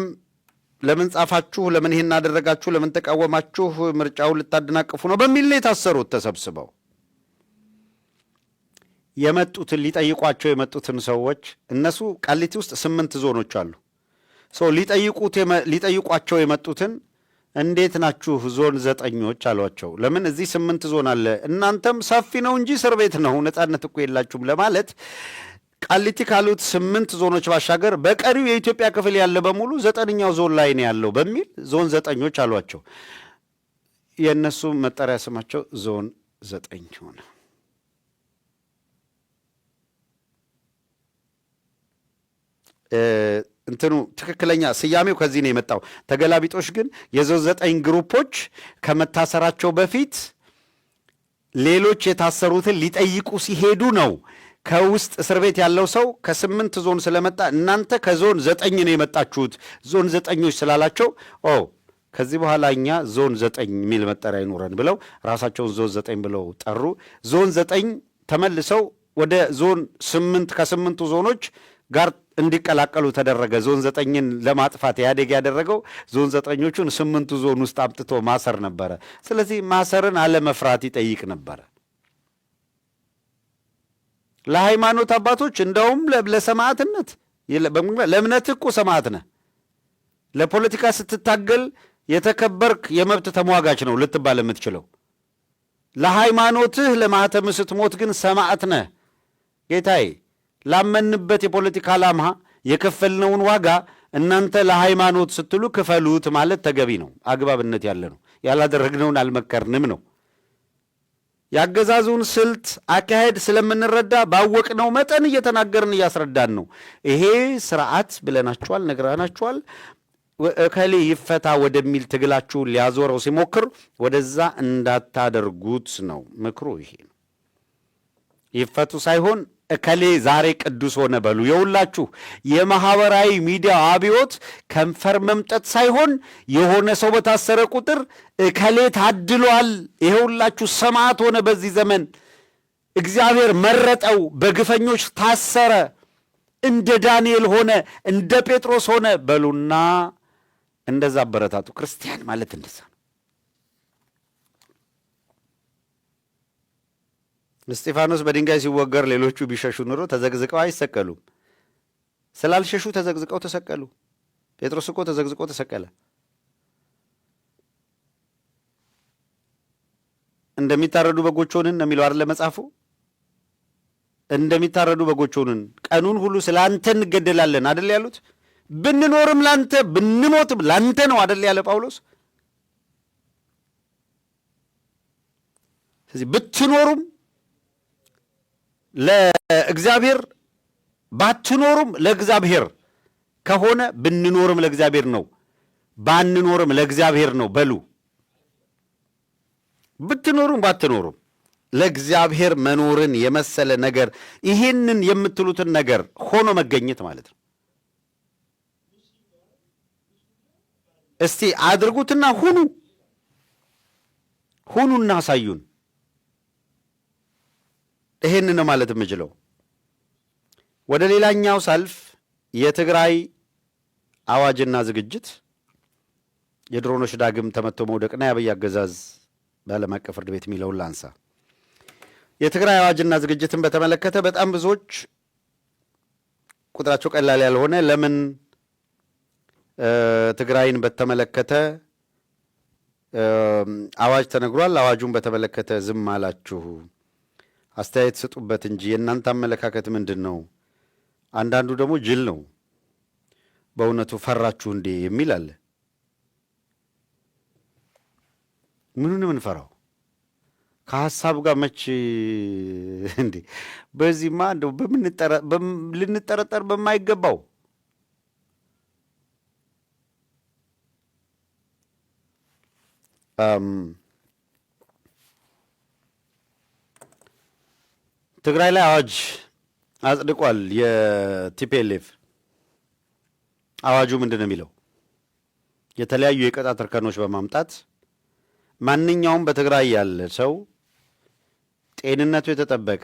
ለምን ጻፋችሁ? ለምን ይሄን አደረጋችሁ? ለምን ተቃወማችሁ? ምርጫውን ልታደናቅፉ ነው በሚል ነው የታሰሩት። ተሰብስበው የመጡትን ሊጠይቋቸው የመጡትን ሰዎች እነሱ ቃሊቲ ውስጥ 8 ዞኖች አሉ። ሊጠይቋቸው የመጡትን እንዴት ናችሁ ዞን 9ኞች አሏቸው። ለምን እዚህ 8 ዞን አለ፣ እናንተም ሰፊ ነው እንጂ እስር ቤት ነው፣ ነጻነት እኮ የላችሁም ለማለት ቃሊቲ ካሉት 8 ዞኖች ባሻገር በቀሪው የኢትዮጵያ ክፍል ያለ በሙሉ 9ኛው ዞን ላይ ነው ያለው በሚል ዞን 9ኞች አሏቸው። የእነሱ መጠሪያ ስማቸው ዞን 9 ሆነ። እንትኑ ትክክለኛ ስያሜው ከዚህ ነው የመጣው። ተገላቢጦሽ ግን የዞን 9 ግሩፖች ከመታሰራቸው በፊት ሌሎች የታሰሩትን ሊጠይቁ ሲሄዱ ነው ከውስጥ እስር ቤት ያለው ሰው ከ8 ዞን ስለመጣ እናንተ ከዞን 9 ነው የመጣችሁት ዞን 9ኞች ስላላቸው ከዚህ በኋላ እኛ ዞን 9 የሚል መጠሪያ ይኖረን ብለው ራሳቸውን ዞን 9 ብለው ጠሩ። ዞን 9 ተመልሰው ወደ ዞን 8 ከ8ቱ ዞኖች ጋር እንዲቀላቀሉ ተደረገ። ዞን 9ን ለማጥፋት ኢህአዴግ ያደረገው ዞን 9ኞቹን 8ቱ ዞን ውስጥ አምጥቶ ማሰር ነበረ። ስለዚህ ማሰርን አለመፍራት ይጠይቅ ነበረ። ለሃይማኖት አባቶች እንደውም ለሰማዕትነት ለእምነት እኮ ሰማዕት ነህ። ለፖለቲካ ስትታገል የተከበርክ የመብት ተሟጋች ነው ልትባል የምትችለው። ለሃይማኖትህ ለማህተም ስትሞት ግን ሰማዕት ነህ። ጌታዬ ላመንበት የፖለቲካ ዓላማ የከፈልነውን ዋጋ እናንተ ለሃይማኖት ስትሉ ክፈሉት ማለት ተገቢ ነው፣ አግባብነት ያለ ነው። ያላደረግነውን አልመከርንም ነው። ያገዛዙን ስልት አካሄድ ስለምንረዳ ባወቅነው መጠን እየተናገርን እያስረዳን ነው። ይሄ ስርዓት ብለናችኋል፣ ነግራናችኋል። እከሌ ይፈታ ወደሚል ትግላችሁን ሊያዞረው ሲሞክር ወደዛ እንዳታደርጉት ነው ምክሩ። ይሄ ነው። ይፈቱ ሳይሆን እከሌ ዛሬ ቅዱስ ሆነ በሉ። የሁላችሁ የማህበራዊ ሚዲያ አብዮት ከንፈር መምጠት ሳይሆን የሆነ ሰው በታሰረ ቁጥር እከሌ ታድሏል፣ ይሄውላችሁ ሰማዕት ሆነ፣ በዚህ ዘመን እግዚአብሔር መረጠው፣ በግፈኞች ታሰረ፣ እንደ ዳንኤል ሆነ፣ እንደ ጴጥሮስ ሆነ በሉና እንደዛ አበረታቱ። ክርስቲያን ማለት እንደዛ ነው። እስጢፋኖስ በድንጋይ ሲወገር ሌሎቹ ቢሸሹ ኑሮ ተዘግዝቀው አይሰቀሉም። ስላልሸሹ ተዘግዝቀው ተሰቀሉ። ጴጥሮስ እኮ ተዘግዝቆ ተሰቀለ። እንደሚታረዱ በጎች ሆንን ነው የሚለው አይደለ መጽሐፉ? እንደሚታረዱ በጎች ሆንን፣ ቀኑን ሁሉ ስለ አንተ እንገደላለን አደል ያሉት? ብንኖርም ላንተ ብንሞትም ላንተ ነው አደል ያለ ጳውሎስ? ስለዚህ ብትኖሩም ለእግዚአብሔር ባትኖሩም ለእግዚአብሔር ከሆነ ብንኖርም ለእግዚአብሔር ነው፣ ባንኖርም ለእግዚአብሔር ነው በሉ። ብትኖሩም ባትኖሩም ለእግዚአብሔር መኖርን የመሰለ ነገር ይህንን የምትሉትን ነገር ሆኖ መገኘት ማለት ነው። እስቲ አድርጉትና ሁኑና አሳዩን። ይሄን ነው ማለት የምችለው። ወደ ሌላኛው ሳልፍ የትግራይ አዋጅና ዝግጅት፣ የድሮኖች ዳግም ተመቶ መውደቅና የአብይ አገዛዝ በዓለም አቀፍ ፍርድ ቤት የሚለውን ላንሳ። የትግራይ አዋጅና ዝግጅትን በተመለከተ በጣም ብዙዎች ቁጥራቸው ቀላል ያልሆነ ለምን ትግራይን በተመለከተ አዋጅ ተነግሯል፣ አዋጁን በተመለከተ ዝም አላችሁ፣ አስተያየት ስጡበት እንጂ የእናንተ አመለካከት ምንድን ነው? አንዳንዱ ደግሞ ጅል ነው፣ በእውነቱ ፈራችሁ እንዴ የሚል አለ። ምኑን ምንፈራው? ከሀሳብ ጋር መች እንዴ! በዚህማ እንደው ልንጠረጠር በማይገባው ትግራይ ላይ አዋጅ አጽድቋል የቲፒኤልኤፍ። አዋጁ ምንድን ነው የሚለው? የተለያዩ የቅጣት እርከኖች በማምጣት ማንኛውም በትግራይ ያለ ሰው ጤንነቱ የተጠበቀ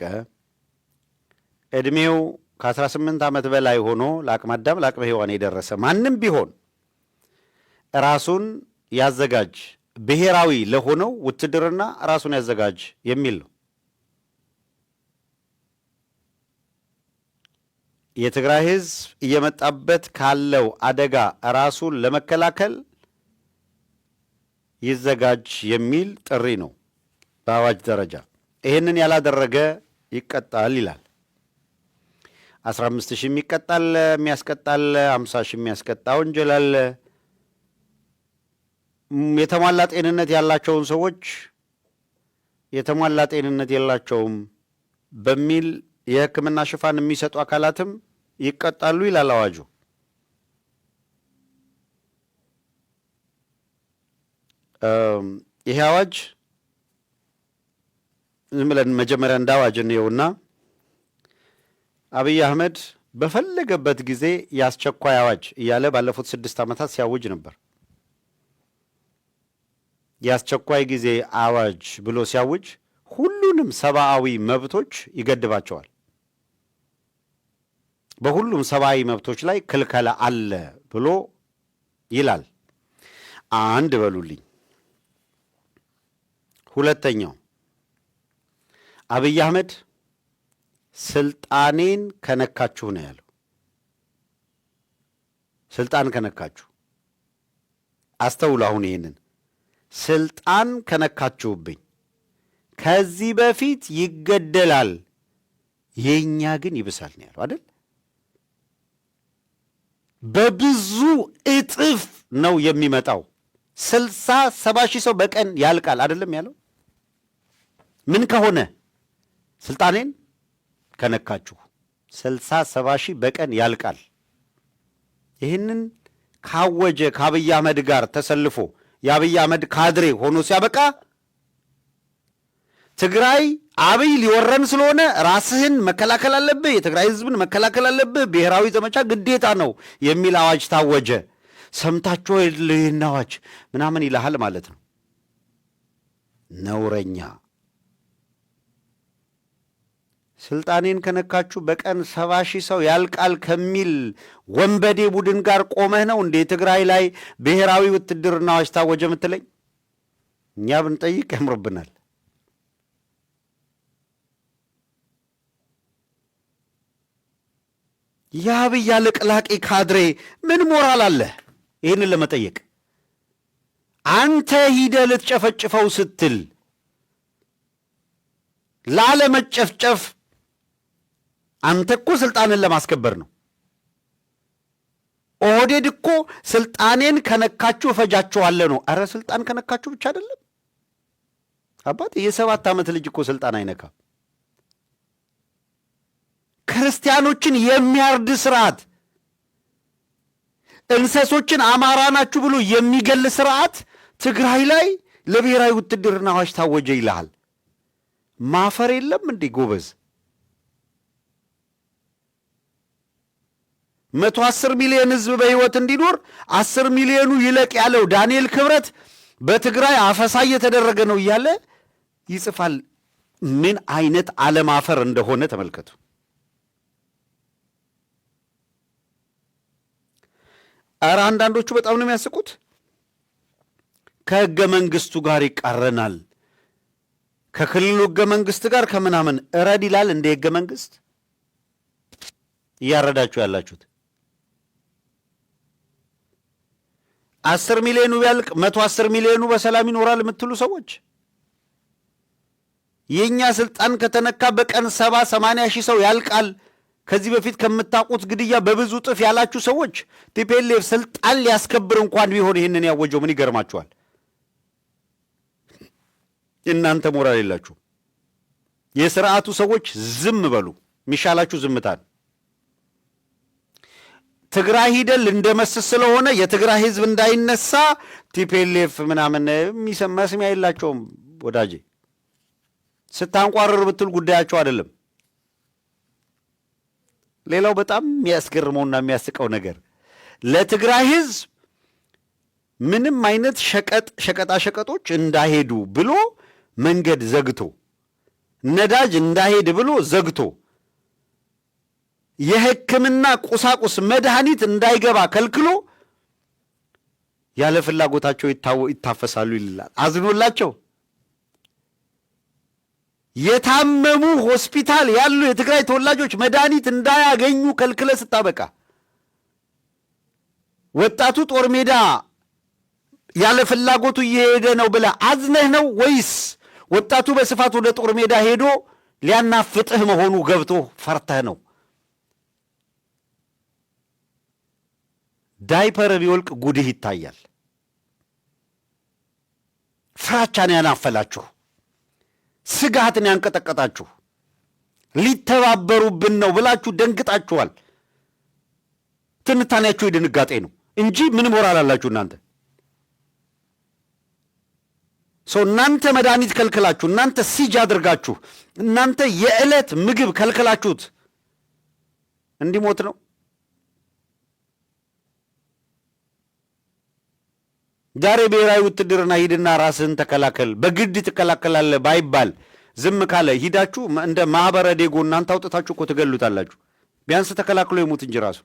ዕድሜው ከ18 ዓመት በላይ ሆኖ ለአቅመ አዳም ለአቅመ ሔዋን የደረሰ ማንም ቢሆን ራሱን ያዘጋጅ፣ ብሔራዊ ለሆነው ውትድርና ራሱን ያዘጋጅ የሚል ነው። የትግራይ ሕዝብ እየመጣበት ካለው አደጋ ራሱን ለመከላከል ይዘጋጅ የሚል ጥሪ ነው በአዋጅ ደረጃ። ይህንን ያላደረገ ይቀጣል ይላል። 15,000 የሚቀጣል የሚያስቀጣል 50,000 የሚያስቀጣ ወንጀል አለ። የተሟላ ጤንነት ያላቸውን ሰዎች የተሟላ ጤንነት የላቸውም በሚል የሕክምና ሽፋን የሚሰጡ አካላትም ይቀጣሉ ይላል አዋጁ። ይሄ አዋጅ ዝም ብለን መጀመሪያ እንደ አዋጅ እንየውና አብይ አህመድ በፈለገበት ጊዜ የአስቸኳይ አዋጅ እያለ ባለፉት 6 ዓመታት ሲያውጅ ነበር። የአስቸኳይ ጊዜ አዋጅ ብሎ ሲያውጅ ሁሉንም ሰብአዊ መብቶች ይገድባቸዋል። በሁሉም ሰብአዊ መብቶች ላይ ክልከላ አለ ብሎ ይላል። አንድ በሉልኝ። ሁለተኛው አብይ አህመድ ስልጣኔን ከነካችሁ ነው ያለው። ስልጣን ከነካችሁ አስተውሉ። አሁን ይሄንን ስልጣን ከነካችሁብኝ ከዚህ በፊት ይገደላል፣ የኛ ግን ይብሳል ነው ያለው አይደል? በብዙ እጥፍ ነው የሚመጣው። 60-70 ሺህ ሰው በቀን ያልቃል አይደለም ያለው? ምን ከሆነ ስልጣኔን ከነካችሁ 60-70 ሺህ በቀን ያልቃል። ይህንን ካወጀ ከአብይ አህመድ ጋር ተሰልፎ የአብይ አህመድ ካድሬ ሆኖ ሲያበቃ ትግራይ አብይ ሊወረን ስለሆነ ራስህን መከላከል አለብህ፣ የትግራይ ህዝብን መከላከል አለብህ፣ ብሔራዊ ዘመቻ ግዴታ ነው የሚል አዋጅ ታወጀ። ሰምታችሁ ይህን አዋጅ ምናምን ይልሃል ማለት ነው። ነውረኛ። ስልጣኔን ከነካችሁ በቀን 70 ሺህ ሰው ያልቃል ከሚል ወንበዴ ቡድን ጋር ቆመህ ነው እንዴ ትግራይ ላይ ብሔራዊ ውትድርና አዋጅ ታወጀ የምትለኝ? እኛ ብንጠይቅ ያምርብናል። የአብይ አለቅላቂ ካድሬ ምን ሞራል አለህ ይህንን ለመጠየቅ? አንተ ሂደህ ልትጨፈጭፈው ስትል ላለመጨፍጨፍ አንተ እኮ ስልጣንን ለማስከበር ነው። ኦህዴድ እኮ ስልጣኔን ከነካችሁ እፈጃችኋለሁ ነው። አረ ስልጣን ከነካችሁ ብቻ አይደለም አባት፣ የ7 ዓመት ልጅ እኮ ስልጣን አይነካም። ክርስቲያኖችን የሚያርድ ስርዓት፣ እንሰሶችን አማራ ናችሁ ብሎ የሚገል ስርዓት ትግራይ ላይ ለብሔራዊ ውትድርና አዋጅ ታወጀ ይልሃል። ማፈር የለም እንዴ ጎበዝ? 110 ሚሊዮን ህዝብ በህይወት እንዲኖር 10 ሚሊዮኑ ይለቅ ያለው ዳንኤል ክብረት በትግራይ አፈሳ እየተደረገ ነው እያለ ይጽፋል። ምን አይነት አለማፈር እንደሆነ ተመልከቱ። ኧረ አንዳንዶቹ በጣም ነው የሚያስቁት። ከህገ መንግስቱ ጋር ይቃረናል፣ ከክልሉ ህገ መንግስት ጋር ከምናምን እረድ ይላል። እንደ ህገ መንግስት እያረዳችሁ ያላችሁት 10 ሚሊዮኑ ቢያልቅ 110 ሚሊዮኑ በሰላም ይኖራል የምትሉ ሰዎች፣ የእኛ ስልጣን ከተነካ በቀን 70-80 ሺህ ሰው ያልቃል ከዚህ በፊት ከምታውቁት ግድያ በብዙ ጥፍ ያላችሁ ሰዎች ቲፒኤልኤፍ ስልጣን ሊያስከብር እንኳን ቢሆን ይህንን ያወጀው ምን ይገርማችኋል? እናንተ ሞራል የላችሁ። የስርዓቱ ሰዎች ዝም በሉ፣ የሚሻላችሁ ዝምታን። ትግራይ ሂደል እንደመስስ ስለሆነ የትግራይ ህዝብ እንዳይነሳ ቲፒኤልኤፍ ምናምን መስሚያ የላቸውም ወዳጄ። ስታንቋርር ብትል ጉዳያቸው አይደለም። ሌላው በጣም የሚያስገርመውና የሚያስቀው ነገር ለትግራይ ህዝብ ምንም አይነት ሸቀጣሸቀጦች እንዳይሄዱ ብሎ መንገድ ዘግቶ፣ ነዳጅ እንዳይሄድ ብሎ ዘግቶ፣ የሕክምና ቁሳቁስ መድኃኒት እንዳይገባ ከልክሎ ያለ ፍላጎታቸው ይታፈሳሉ ይላል። አዝኖላቸው የታመሙ ሆስፒታል ያሉ የትግራይ ተወላጆች መድኃኒት እንዳያገኙ ከልክለ ስታበቃ፣ ወጣቱ ጦር ሜዳ ያለ ፍላጎቱ እየሄደ ነው ብለህ አዝነህ ነው ወይስ ወጣቱ በስፋት ወደ ጦር ሜዳ ሄዶ ሊያናፍጥህ መሆኑ ገብቶ ፈርተህ ነው? ዳይፐር ቢወልቅ ጉድህ ይታያል። ፍራቻን ያናፈላችሁ፣ ስጋትን ያንቀጠቀጣችሁ፣ ሊተባበሩብን ነው ብላችሁ ደንግጣችኋል። ትንታኔያችሁ የድንጋጤ ነው እንጂ ምን ሞራል አላችሁ እናንተ? እናንተ መድኃኒት ከልክላችሁ፣ እናንተ ሲጅ አድርጋችሁ፣ እናንተ የዕለት ምግብ ከልክላችሁት እንዲሞት ነው። ዛሬ ብሔራዊ ውትድርና ሂድና ራስህን ተከላከል፣ በግድ ትከላከላለህ ባይባል ዝም ካለ ሂዳችሁ እንደ ማህበረ ዴጎ እናንተ አውጥታችሁ እኮ ትገሉታላችሁ። ቢያንስ ተከላክሎ ይሙት እንጂ ራሱ።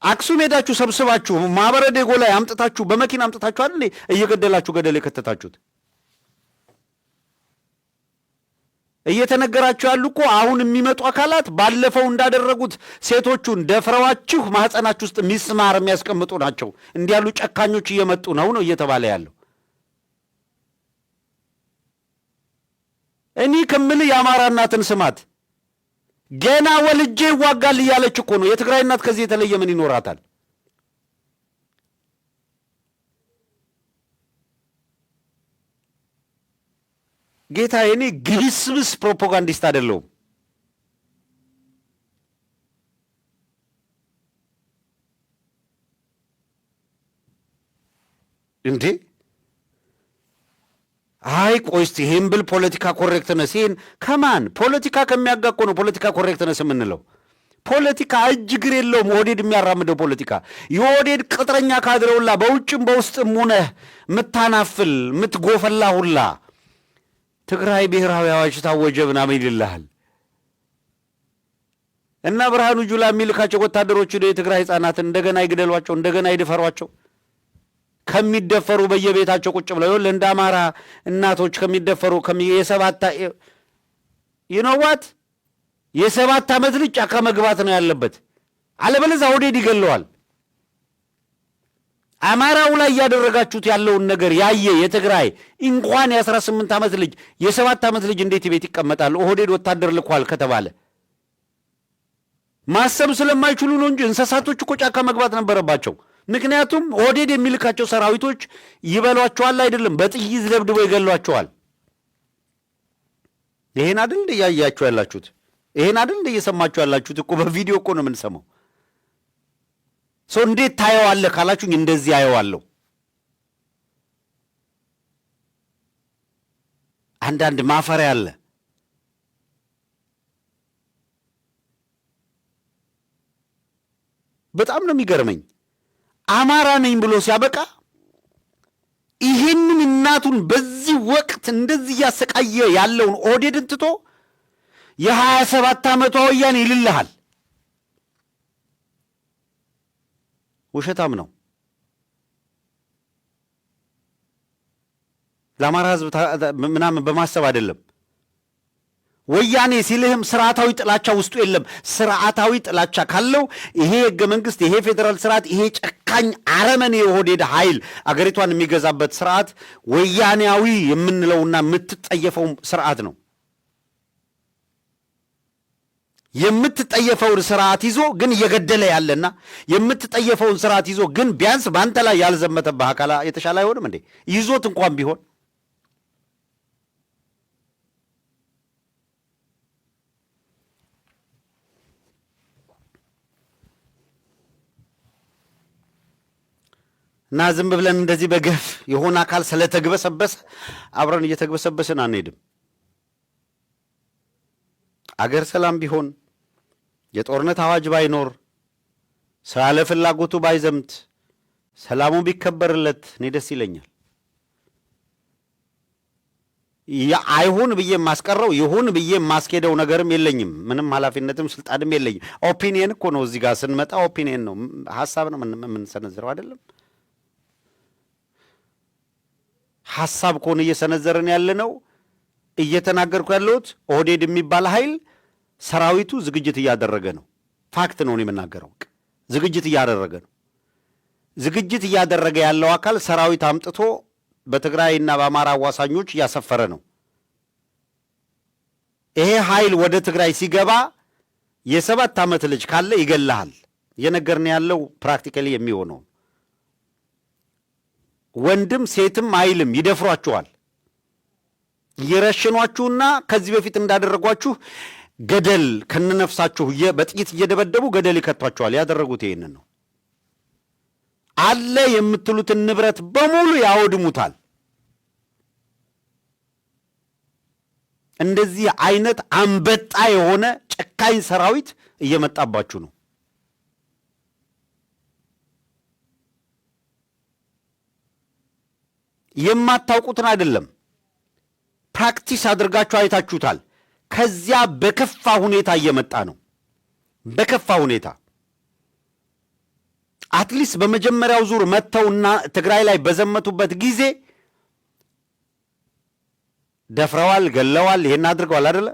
አክሱም ሄዳችሁ ሰብስባችሁ ማህበረ ዴጎ ላይ አምጥታችሁ በመኪና አምጥታችሁ አይደል እየገደላችሁ ገደል የከተታችሁት? እየተነገራችሁ ያሉ እኮ አሁን የሚመጡ አካላት ባለፈው እንዳደረጉት ሴቶቹን ደፍረዋችሁ ማህፀናችሁ ውስጥ ሚስማር የሚያስቀምጡ ናቸው። እንዲያሉ ጨካኞች እየመጡ ነው እየተባለ ያለው። እኔ ከምልህ የአማራ እናትን ስማት። ገና ወልጄ ይዋጋል እያለች እኮ ነው። የትግራይ እናት ከዚህ የተለየ ምን ይኖራታል? ጌታ እኔ ግብስብስ ፕሮፓጋንዲስት አይደለሁም። እንዴ አይ ቆይስ ይሄን ብል ፖለቲካ ኮሬክትነስ ይሄን ከማን ፖለቲካ ከሚያጋቆ ነው ፖለቲካ ኮሬክትነስ የምንለው? ፖለቲካ እጅ እግር የለውም። ኦህዴድ የሚያራምደው ፖለቲካ የኦህዴድ ቅጥረኛ ካድሬውላ በውጭም በውስጥም ሆነህ ምታናፍል ምትጎፈላ ሁላ ትግራይ ብሔራዊ አዋጅ ታወጀ ምናምን ይልልሃል። እና ብርሃኑ ጁላ የሚልካቸው ወታደሮች የትግራይ ህፃናትን እንደገና ይግደሏቸው፣ እንደገና ይድፈሯቸው። ከሚደፈሩ በየቤታቸው ቁጭ ብለው እንደ አማራ እናቶች ከሚደፈሩ የሰባት ይኖዋት የ7 ዓመት ልጅ ጫካ መግባት ነው ያለበት። አለበለዚያ ኦህዴድ ይገለዋል። አማራው ላይ ያደረጋችሁት ያለውን ነገር ያየ የትግራይ እንኳን የ18 ዓመት ልጅ የ7 ዓመት ልጅ እንዴት ቤት ይቀመጣል? ኦህዴድ ወታደር ልኳል ከተባለ ማሰብ ስለማይችሉ ነው እንጂ እንስሳቶች እኮ ጫካ መግባት ነበረባቸው። ምክንያቱም ኦህዴድ የሚልካቸው ሰራዊቶች ይበሏቸዋል አይደለም፣ በጥይት ደብድበው ይገሏቸዋል። ይሄን አይደል እያያችሁ ያላችሁት? ይሄን አይደል እየሰማችሁ ያላችሁት? እኮ በቪዲዮ እኮ ነው የምንሰማው። ሰው እንዴት ታየዋለህ ካላችሁኝ እንደዚህ አየዋለሁ። አንዳንድ ማፈሪያ አለ። በጣም ነው የሚገርመኝ። አማራ ነኝ ብሎ ሲያበቃ ይህንን እናቱን በዚህ ወቅት እንደዚህ እያሰቃየ ያለውን ኦህዴድን ትቶ የ27 ዓመቷ ወያኔ ይልልሃል። ውሸታም ነው። ለአማራ ህዝብ ምናምን በማሰብ አይደለም። ወያኔ ሲልህም ስርዓታዊ ጥላቻ ውስጡ የለም። ስርዓታዊ ጥላቻ ካለው ይሄ ህገ መንግስት፣ ይሄ ፌዴራል ስርዓት፣ ይሄ ጨካኝ አረመኔ የኦህዴድ ኃይል አገሪቷን የሚገዛበት ስርዓት ወያኔያዊ የምንለውና የምትጠየፈው ስርዓት ነው። የምትጠየፈውን ስርዓት ይዞ ግን እየገደለ ያለና የምትጠየፈውን ስርዓት ይዞ ግን ቢያንስ በአንተ ላይ ያልዘመተብህ አካል የተሻለ አይሆንም እንዴ? ይዞት እንኳን ቢሆን እና ዝም ብለን እንደዚህ በገፍ የሆነ አካል ስለተግበሰበሰ አብረን እየተግበሰበስን አንሄድም። አገር ሰላም ቢሆን የጦርነት አዋጅ ባይኖር ስለ ፍላጎቱ ባይዘምት ሰላሙ ቢከበርለት እኔ ደስ ይለኛል። አይሁን ብዬ የማስቀረው ይሁን ብዬ የማስኬደው ነገርም የለኝም። ምንም ኃላፊነትም ስልጣንም የለኝም። ኦፒኒየን እኮ ነው። እዚህ ጋር ስንመጣ ኦፒኒየን ነው፣ ሀሳብ ነው የምንሰነዝረው አይደለም። ሀሳብ ከሆነ እየሰነዘርን ያለ ነው። እየተናገርኩ ያለሁት ኦህዴድ የሚባል ኃይል ሰራዊቱ ዝግጅት እያደረገ ነው። ፋክት ነው የምናገረው። ዝግጅት እያደረገ ነው። ዝግጅት እያደረገ ያለው አካል ሰራዊት አምጥቶ በትግራይና በአማራ አዋሳኞች እያሰፈረ ነው። ይሄ ኃይል ወደ ትግራይ ሲገባ የ7 ዓመት ልጅ ካለ ይገላል። እየነገርን ያለው ፕራክቲካሊ የሚሆነው ወንድም ሴትም አይልም፣ ይደፍሯችኋል። እየረሽኗችሁና ከዚህ በፊት እንዳደረጓችሁ ገደል ከነነፍሳችሁ በጥይት እየደበደቡ ገደል ይከቷችኋል። ያደረጉት ይሄንን ነው። አለ የምትሉትን ንብረት በሙሉ ያወድሙታል። እንደዚህ አይነት አንበጣ የሆነ ጨካኝ ሰራዊት እየመጣባችሁ ነው። የማታውቁትን አይደለም፣ ፕራክቲስ አድርጋችሁ አይታችሁታል። ከዚያ በከፋ ሁኔታ እየመጣ ነው። በከፋ ሁኔታ አትሊስት በመጀመሪያው ዙር መተውና ትግራይ ላይ በዘመቱበት ጊዜ ደፍረዋል፣ ገለዋል፣ ይሄን አድርገዋል አይደለ?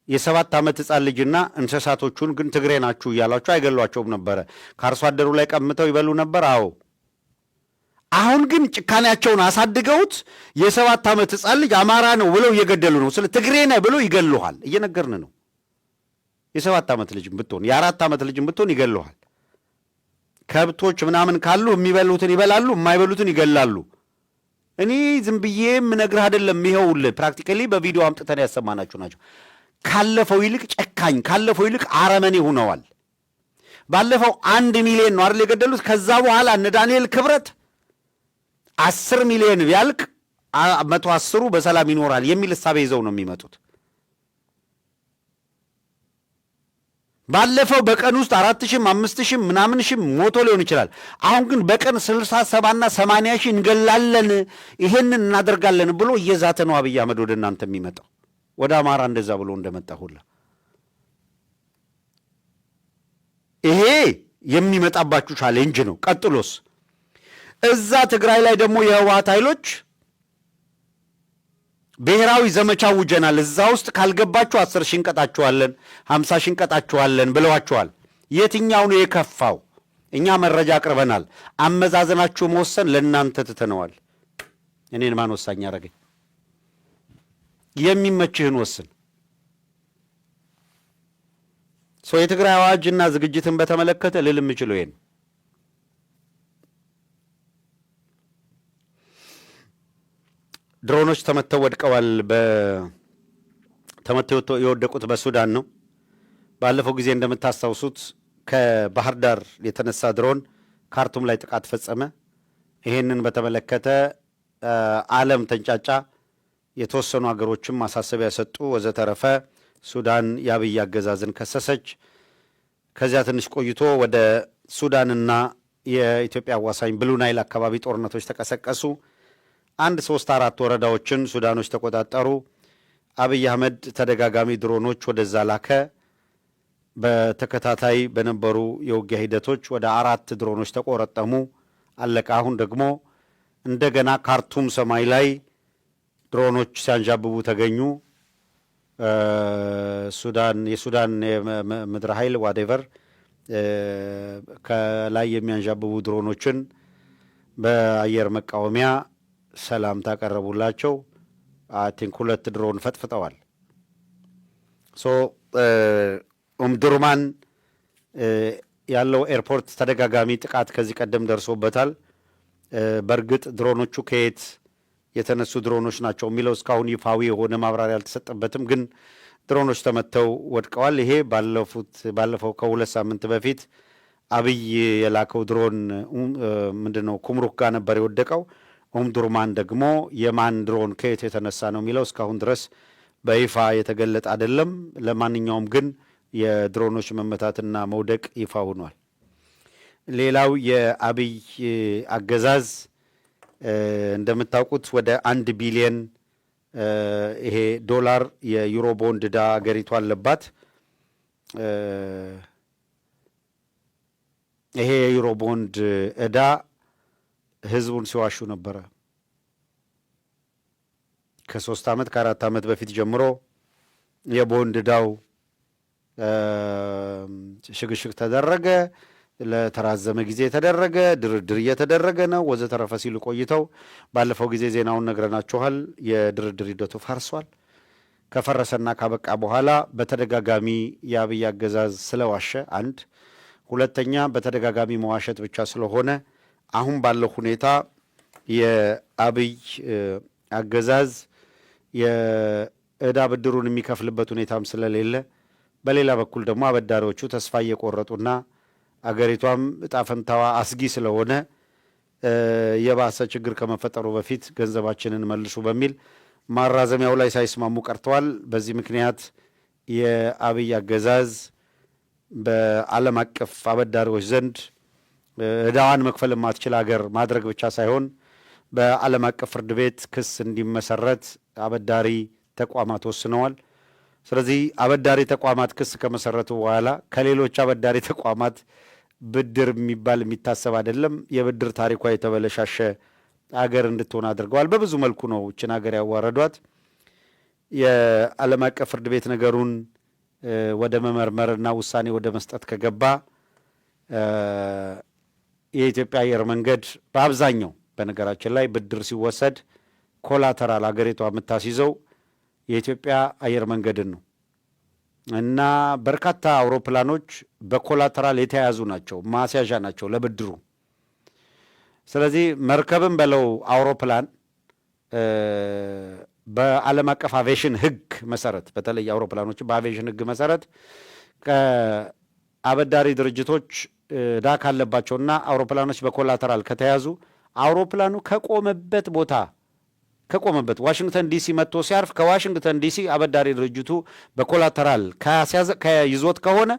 የ7 ዓመት ሕፃን ልጅና እንስሳቶቹን ግን ትግሬ ናችሁ እያሏቸው አይገሏቸውም ነበረ። ከአርሶ አደሩ ላይ ቀምተው ይበሉ ነበር። አዎ። አሁን ግን ጭካኔያቸውን አሳድገውት የ7 ዓመት ሕፃን ልጅ አማራ ነው ብለው እየገደሉ ነው። ስለ ትግሬ ነህ ብለው ይገሉሃል። እየነገርን ነው። የ7 ዓመት ልጅም ብትሆን የ4 ዓመት ልጅም ብትሆን ይገሉሃል። ከብቶች ምናምን ካሉ የሚበሉትን ይበላሉ፣ የማይበሉትን ይገላሉ። እኔ ዝም ብዬ ምነግርህ አይደለም። ይኸውልህ ፕራክቲካሊ በቪዲዮ አምጥተን ያሰማናችሁ ናቸው። ካለፈው ይልቅ ጨካኝ፣ ካለፈው ይልቅ አረመኔ ሆነዋል። ባለፈው 1 ሚሊዮን ነው አይደል የገደሉት። ከዛ በኋላ እነ ዳንኤል ክብረት 10 ሚሊዮን ቢያልቅ 110ሩ በሰላም ይኖራል የሚል እሳቤ ይዘው ነው የሚመጡት። ባለፈው በቀን ውስጥ 4,000 5,000 ምናምን ሺህ ሞቶ ሊሆን ይችላል። አሁን ግን በቀን 60 70 80 ሺህ እንገላለን፣ ይሄንን እናደርጋለን ብሎ እየዛተ ነው አብይ አህመድ ወደ እናንተ የሚመጣው። ወደ አማራ እንደዛ ብሎ እንደመጣ ሁላ ይሄ የሚመጣባችሁ ቻሌንጅ ነው። ቀጥሎስ እዛ ትግራይ ላይ ደግሞ የህወሓት ኃይሎች ብሔራዊ ዘመቻ ውጀናል፣ እዛ ውስጥ ካልገባችሁ 10 ሺህ እንቀጣችኋለን፣ 50 ሺህ እንቀጣችኋለን ብለዋችኋል። የትኛው ነው የከፋው? እኛ መረጃ አቅርበናል። አመዛዘናችሁ መወሰን ለእናንተ ትተነዋል። እኔን ማን ወሳኝ አረገኝ? የሚመችህን ወስን። የትግራይ አዋጅና ዝግጅትን በተመለከተ ልል የምችለው ይሄን ድሮኖች ተመተው ወድቀዋል። ተመተው የወደቁት በሱዳን ነው። ባለፈው ጊዜ እንደምታስታውሱት ከባህር ዳር የተነሳ ድሮን ካርቱም ላይ ጥቃት ፈጸመ። ይሄንን በተመለከተ ዓለም ተንጫጫ። የተወሰኑ ሀገሮችም ማሳሰቢያ ሰጡ ወዘተረፈ። ሱዳን የአብይ አገዛዝን ከሰሰች። ከዚያ ትንሽ ቆይቶ ወደ ሱዳንና የኢትዮጵያ አዋሳኝ ብሉ ናይል አካባቢ ጦርነቶች ተቀሰቀሱ። 3-4 ወረዳዎችን ሱዳኖች ተቆጣጠሩ። አብይ አህመድ ተደጋጋሚ ድሮኖች ወደዛ ላከ። በተከታታይ በነበሩ የውጊያ ሂደቶች ወደ 4 ድሮኖች ተቆረጠሙ፣ አለቀ። አሁን ደግሞ እንደገና ካርቱም ሰማይ ላይ ድሮኖች ሲያንዣብቡ ተገኙ። የሱዳን ምድር ኃይል ዋዴቨር ከላይ የሚያንዣብቡ ድሮኖችን በአየር መቃወሚያ ሰላምታ ቀረቡላቸው። ቲንክ 2 ድሮን ፈጥፍጠዋል። ኡምዱርማን ያለው ኤርፖርት ተደጋጋሚ ጥቃት ከዚህ ቀደም ደርሶበታል። በእርግጥ ድሮኖቹ ከየት የተነሱ ድሮኖች ናቸው የሚለው እስካሁን ይፋዊ የሆነ ማብራሪያ አልተሰጠበትም። ግን ድሮኖች ተመተው ወድቀዋል። ይሄ ባለፈው ከ2 ሳምንት በፊት አብይ የላከው ድሮን ምንድነው ኩምሩክ ጋር ነበር የወደቀው። ኡምዱርማን ደግሞ የማን ድሮን ከየት የተነሳ ነው የሚለው እስካሁን ድረስ በይፋ የተገለጠ አይደለም። ለማንኛውም ግን የድሮኖች መመታትና መውደቅ ይፋ ሆኗል። ሌላው የአብይ አገዛዝ እንደምታውቁት ወደ 1 ቢሊየን ይሄ ዶላር የዩሮ ቦንድ ዕዳ አገሪቱ አለባት። ይሄ የዩሮ ቦንድ ዕዳ ህዝቡን ሲዋሹ ነበረ። ከ3 ዓመት ከ4 ዓመት በፊት ጀምሮ የቦንድ ዕዳው ሽግሽግ ተደረገ። ለተራዘመ ጊዜ የተደረገ ድርድር እየተደረገ ነው ወዘተረፈ ሲሉ ቆይተው ባለፈው ጊዜ ዜናውን ነግረናችኋል። የድርድር ሂደቱ ፈርሷል። ከፈረሰና ካበቃ በኋላ በተደጋጋሚ የአብይ አገዛዝ ስለዋሸ አንድ፣ ሁለተኛ በተደጋጋሚ መዋሸት ብቻ ስለሆነ አሁን ባለው ሁኔታ የአብይ አገዛዝ የዕዳ ብድሩን የሚከፍልበት ሁኔታም ስለሌለ፣ በሌላ በኩል ደግሞ አበዳሪዎቹ ተስፋ እየቆረጡና አገሪቷም እጣ ፈንታዋ አስጊ ስለሆነ የባሰ ችግር ከመፈጠሩ በፊት ገንዘባችንን መልሱ በሚል ማራዘሚያው ላይ ሳይስማሙ ቀርተዋል። በዚህ ምክንያት የአብይ አገዛዝ በዓለም አቀፍ አበዳሪዎች ዘንድ ዕዳዋን መክፈል የማትችል ሀገር ማድረግ ብቻ ሳይሆን በዓለም አቀፍ ፍርድ ቤት ክስ እንዲመሰረት አበዳሪ ተቋማት ወስነዋል። ስለዚህ አበዳሪ ተቋማት ክስ ከመሰረቱ በኋላ ከሌሎች አበዳሪ ተቋማት ብድር የሚባል የሚታሰብ አይደለም። የብድር ታሪኳ የተበለሻሸ አገር እንድትሆን አድርገዋል። በብዙ መልኩ ነው እችን ሀገር ያዋረዷት። የዓለም አቀፍ ፍርድ ቤት ነገሩን ወደ መመርመርና ውሳኔ ወደ መስጠት ከገባ የኢትዮጵያ አየር መንገድ በአብዛኛው በነገራችን ላይ ብድር ሲወሰድ ኮላተራል አገሪቷ የምታስይዘው የኢትዮጵያ አየር መንገድን ነው እና በርካታ አውሮፕላኖች በኮላተራል የተያዙ ናቸው፣ ማስያዣ ናቸው ለብድሩ። ስለዚህ መርከብን በለው አውሮፕላን በዓለም አቀፍ አቪዬሽን ሕግ መሰረት በተለይ አውሮፕላኖች በአቪዬሽን ሕግ መሰረት ከአበዳሪ ድርጅቶች ዕዳ ካለባቸውና አውሮፕላኖች በኮላተራል ከተያዙ አውሮፕላኑ ከቆመበት ቦታ ከቆመበት ዋሽንግተን ዲሲ መጥቶ ሲያርፍ ከዋሽንግተን ዲሲ አበዳሪ ድርጅቱ በኮላተራል ከይዞት ከሆነ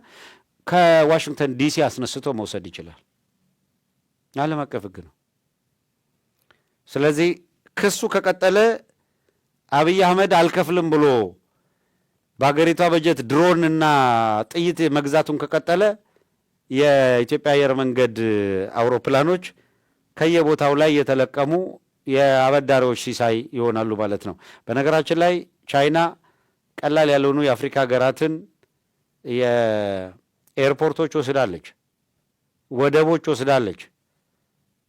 ከዋሽንግተን ዲሲ አስነስቶ መውሰድ ይችላል። ዓለም አቀፍ ሕግ ነው። ስለዚህ ክሱ ከቀጠለ አብይ አህመድ አልከፍልም ብሎ በሀገሪቷ በጀት ድሮንና ጥይት መግዛቱን ከቀጠለ የኢትዮጵያ አየር መንገድ አውሮፕላኖች ከየቦታው ላይ የተለቀሙ የአበዳሪዎች ሲሳይ ይሆናሉ ማለት ነው። በነገራችን ላይ ቻይና ቀላል ያልሆኑ የአፍሪካ ሀገራትን የኤርፖርቶች ወስዳለች፣ ወደቦች ወስዳለች።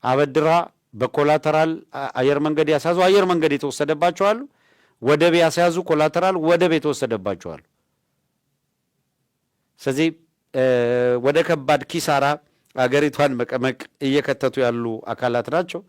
አበድራ በኮላተራል አየር መንገድ ያስያዙ አየር መንገድ የተወሰደባቸዋሉ፣ ወደብ ያስያዙ ኮላተራል ወደብ የተወሰደባቸዋሉ። ስለዚህ ወደ ከባድ ኪሳራ አገሪቷን መቀመቅ እየከተቱ ያሉ አካላት ናቸው።